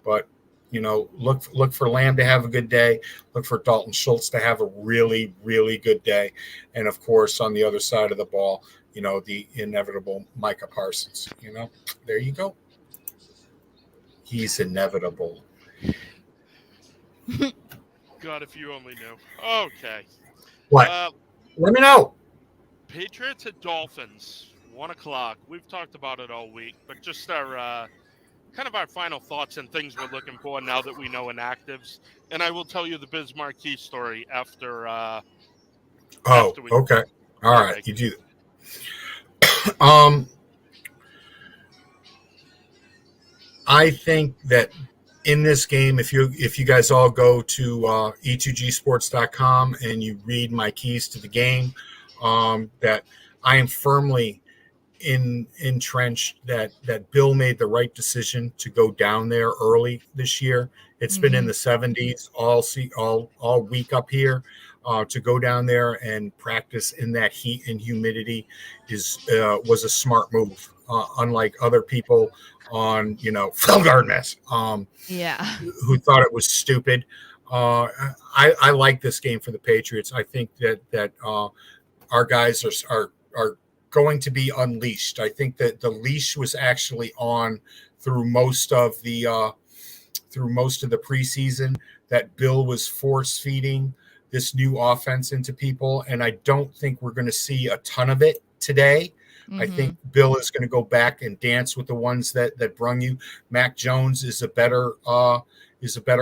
but look for Lamb to have a good day. Look for Dalton Schultz to have a really, really good day. And, of course, on the other side of the ball, the inevitable Micah Parsons. There you go. He's inevitable. God, if you only knew. Okay. What? Let me know. Patriots at Dolphins, 1:00. We've talked about it all week, but just our kind of our final thoughts and things we're looking for now that we know inactives. And I will tell you the Biz Marquee story after. Okay. All right. You do that. I think that in this game, if you guys all go to E2Gsports.com and you read my keys to the game, that I am firmly entrenched that Bill made the right decision to go down there early this year. It's been in the 70s all week up here. To go down there and practice in that heat and humidity was a smart move. Unlike other people on Felgard mess, who thought it was stupid. I like this game for the Patriots. I think that our guys are going to be unleashed. I think that the leash was actually on through most of the preseason, that Bill was force feeding this new offense into people, and I don't think we're going to see a ton of it today. I think Bill is going to go back and dance with the ones that brung you. Mac Jones is a better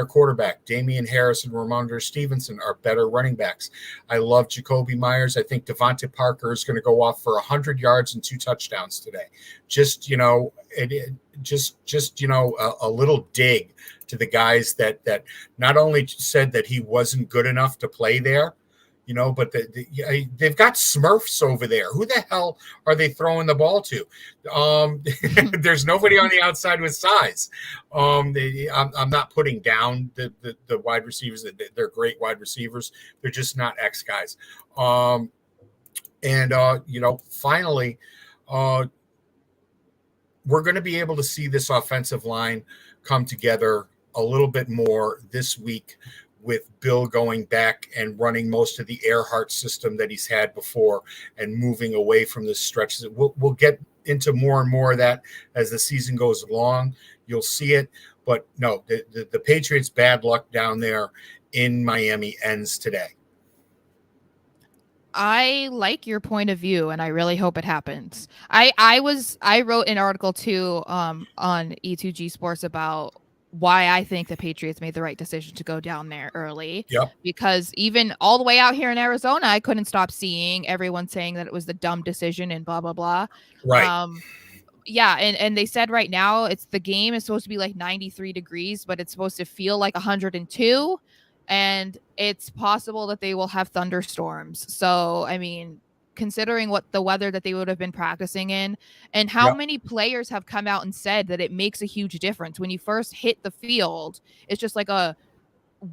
quarterback. Damian Harris and Ramondre Stevenson are better running backs. I love Jacoby Myers. I think Devontae Parker is going to go off for 100 yards and 2 touchdowns today. Just a little dig to the guys that not only said that he wasn't good enough to play there, but they've got Smurfs over there. Who the hell are they throwing the ball to? There's nobody on the outside with size. I'm not putting down the wide receivers. They're great wide receivers. They're just not X guys. Finally, we're going to be able to see this offensive line come together a little bit more this week, with Bill going back and running most of the Earhart system that he's had before and moving away from the stretches. We'll get into more and more of that as the season goes along. You'll see it. But no, the Patriots' bad luck down there in Miami ends today. I like your point of view, and I really hope it happens. I wrote an article too on E2G Sports about why I think the Patriots made the right decision to go down there early. Yep. Because even all the way out here in Arizona, I couldn't stop seeing everyone saying that it was the dumb decision and blah, blah, blah. Right. Yeah, and they said right now the game is supposed to be like 93 degrees, but it's supposed to feel like 102, and it's possible that they will have thunderstorms. So, I mean, considering what the weather that they would have been practicing in, and how Yep. many players have come out and said that it makes a huge difference when you first hit the field. It's just like a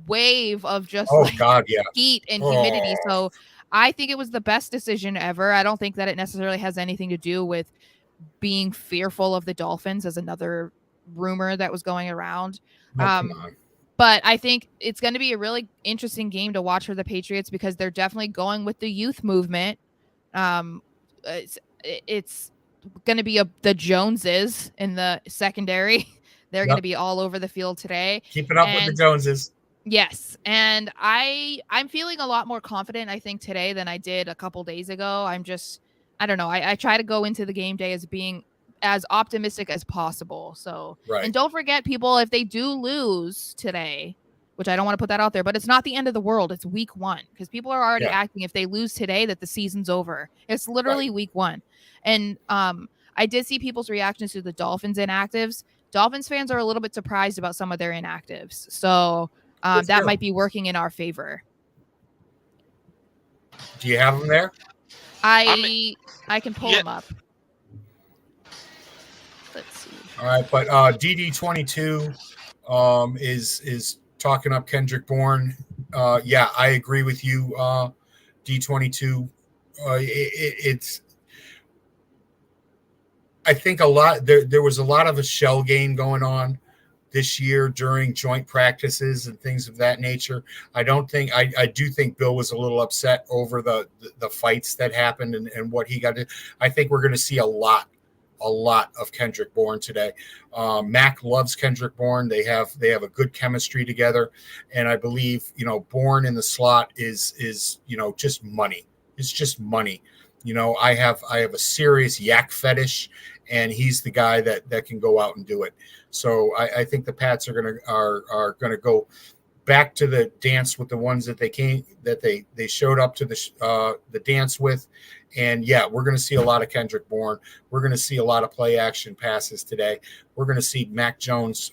wave of just Oh like God, yeah. heat and Oh. humidity. So I think it was the best decision ever. I don't think that it necessarily has anything to do with being fearful of the Dolphins, as another rumor that was going around. Oh, come on. But I think it's going to be a really interesting game to watch for the Patriots because they're definitely going with the youth movement. It's going to be the Joneses in the secondary. They're going to be all over the field today. Keep it up with the Joneses. Yes, and I'm feeling a lot more confident, I think, today than I did a couple days ago. I don't know. I try to go into the game day as being as optimistic as possible. So, and don't forget, people, if they do lose today, which I don't want to put that out there, but it's not the end of the world. It's week 1 because people are already acting if they lose today that the season's over. It's literally week 1. And I did see people's reactions to the Dolphins inactives. Dolphins fans are a little bit surprised about some of their inactives. So that might be working in our favor. Do you have them there? I can pull them up. Let's see. All right, but DD22 is talking up Kendrick Bourne. Yeah, I agree with you, D22. It's I think a lot there was a lot of a shell game going on this year during joint practices and things of that nature. I do think Bill was a little upset over the fights that happened and what he got to. I think we're going to see a lot of Kendrick Bourne today. Mac loves Kendrick Bourne. They have a good chemistry together. And I believe, Bourne in the slot is just money. It's just money. I have a serious yak fetish, and he's the guy that can go out and do it. So I think the Pats are gonna go back to the dance with the ones that they showed up to the dance with. And yeah, we're going to see a lot of Kendrick Bourne. We're going to see a lot of play action passes today. We're going to see Mac Jones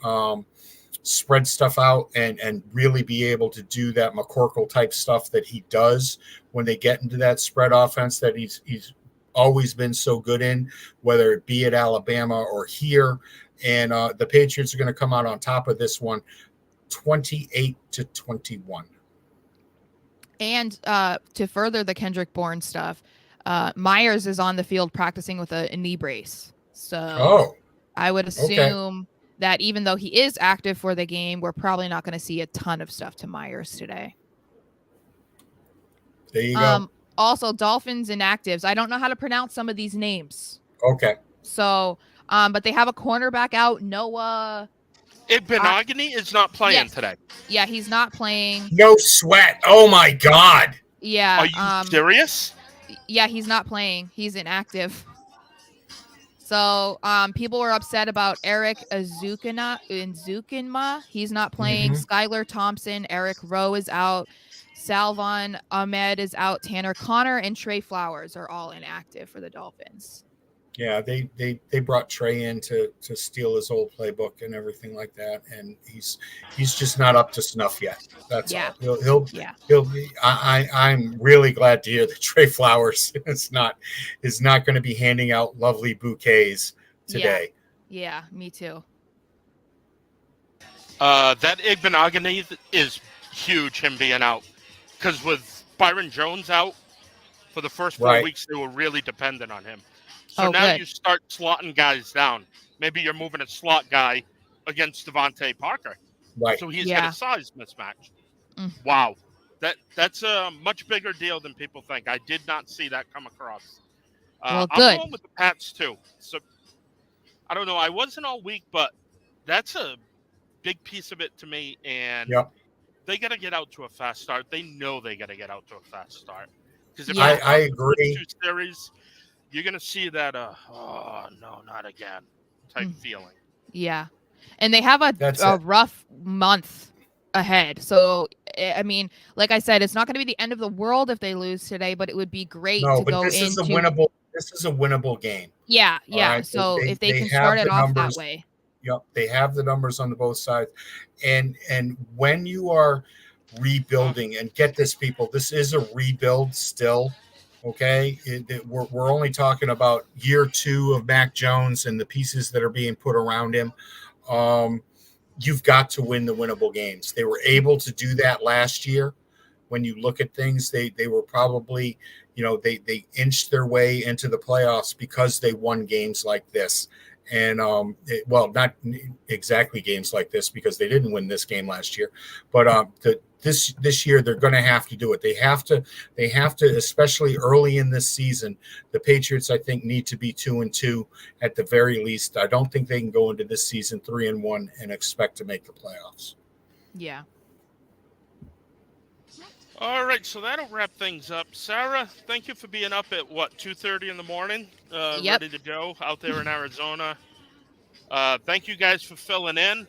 spread stuff out and really be able to do that McCorkle type stuff that he does when they get into that spread offense that he's always been so good in, whether it be at Alabama or here. And the Patriots are going to come out on top of this one, 28-21. And to further the Kendrick Bourne stuff, Myers is on the field practicing with a knee brace. So I would assume that even though he is active for the game, we're probably not going to see a ton of stuff to Myers today. There you go. Also, Dolphins inactives. I don't know how to pronounce some of these names. Okay. So, but they have a cornerback out, Noah. Benogany is not playing today. Yeah, he's not playing. No sweat. Oh my God. Yeah. Are you serious? Yeah, he's not playing. He's inactive. So people were upset about Eric Nzukima. He's not playing. Skylar Thompson, Eric Rowe is out. Salvon Ahmed is out. Tanner Connor and Trey Flowers are all inactive for the Dolphins. Yeah, they brought Trey in to steal his old playbook and everything like that, and he's just not up to snuff yet. That's all. I'm really glad to hear that Trey Flowers is not going to be handing out lovely bouquets today. Yeah, me too. That Benogany is huge, him being out, because with Byron Jones out for the first 4 weeks, they were really dependent on him. So now you start slotting guys down. Maybe you're moving a slot guy against Devontae Parker. Right. So he's got a size mismatch. Wow. That's a much bigger deal than people think. I did not see that come across. I'm going with the Pats too. So I don't know. I wasn't all week, but that's a big piece of it to me. And they got to get out to a fast start. They know they got to get out to a fast start. Because if I agree. Two series, you're going to see that, oh, no, not again type feeling. Yeah. And they have That's a it. rough month ahead. So, I mean, like I said, it's not going to be the end of the world if they lose today, but it would be great No, to but go this is a into. winnable. This is a winnable game. Yeah, All yeah. right. So if they They can have start it the off that numbers. way. Yep, they have the numbers on the both sides, and when you are rebuilding, and get this, people, this is a rebuild still. Okay, we're only talking about year 2 of Mac Jones and the pieces that are being put around him. You've got to win the winnable games. They were able to do that last year. When you look at things, they were probably, they inched their way into the playoffs because they won games like this. And not exactly games like this, because they didn't win this game last year, but this year they're going to have to do it. They have to, especially early in this season. The Patriots, I think, need to be 2-2 at the very least. I don't think they can go into this season 3-1 and expect to make the playoffs. Yeah. All right, so that'll wrap things up. Sarah, thank you for being up at 2:30 in the morning, Yep. ready to go out there in Arizona. Thank you guys for filling in,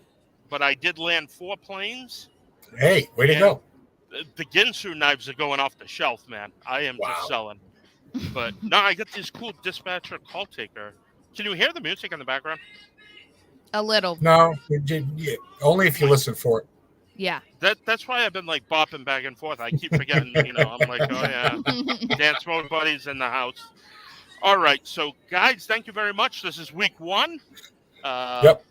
but I did land 4 planes. Hey, way to go! The Ginsu knives are going off the shelf, man. I am just selling. But no, I got this cool dispatcher call taker. Can you hear the music in the background? A little. No, only if you listen for it. Yeah. That's why I've been like bopping back and forth. I keep forgetting, I'm like, oh yeah, dance mode buddies in the house. All right, so guys, thank you very much. This is week 1. Yep.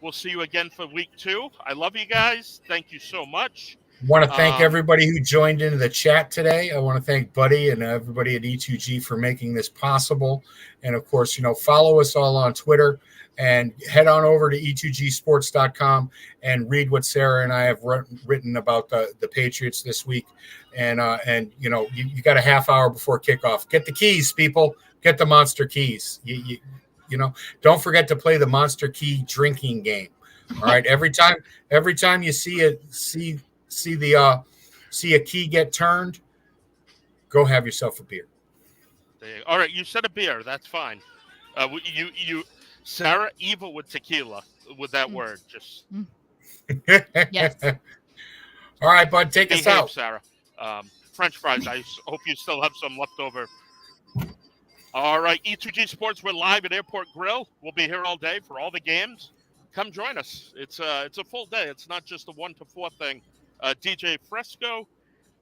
We'll see you again for week 2. I love you guys. Thank you so much. I want to thank everybody who joined into the chat today. I want to thank Buddy and everybody at E2G for making this possible. And of course, follow us all on Twitter and head on over to E2Gsports.com and read what Sarah and I have written about the Patriots this week. And you got a half hour before kickoff. Get the keys, people. Get the monster keys. Don't forget to play the monster key drinking game. All right. Every time you see a key get turned, go have yourself a beer. All right, you said a beer. That's fine. Sarah, evil with tequila with that word. Just Yes. All right, bud, take us out, Sarah. French fries. I hope you still have some left over. All right, E2G Sports. We're live at Airport Grille. We'll be here all day for all the games. Come join us. It's a full day. It's not just a 1 to 4 thing. DJ Fresco.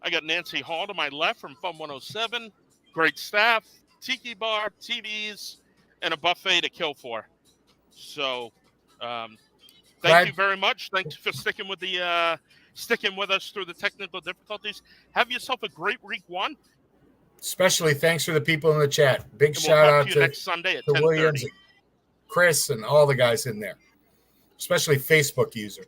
I got Nancy Hall to my left from Fun 107. Great staff, tiki bar, TVs, and a buffet to kill for. So, thank you very much. Thanks for sticking with us through the technical difficulties. Have yourself a great week 1. Especially thanks for the people in the chat. Big and shout out to to next Sunday at 10:30. Williams, Chris, and all the guys in there, especially Facebook user.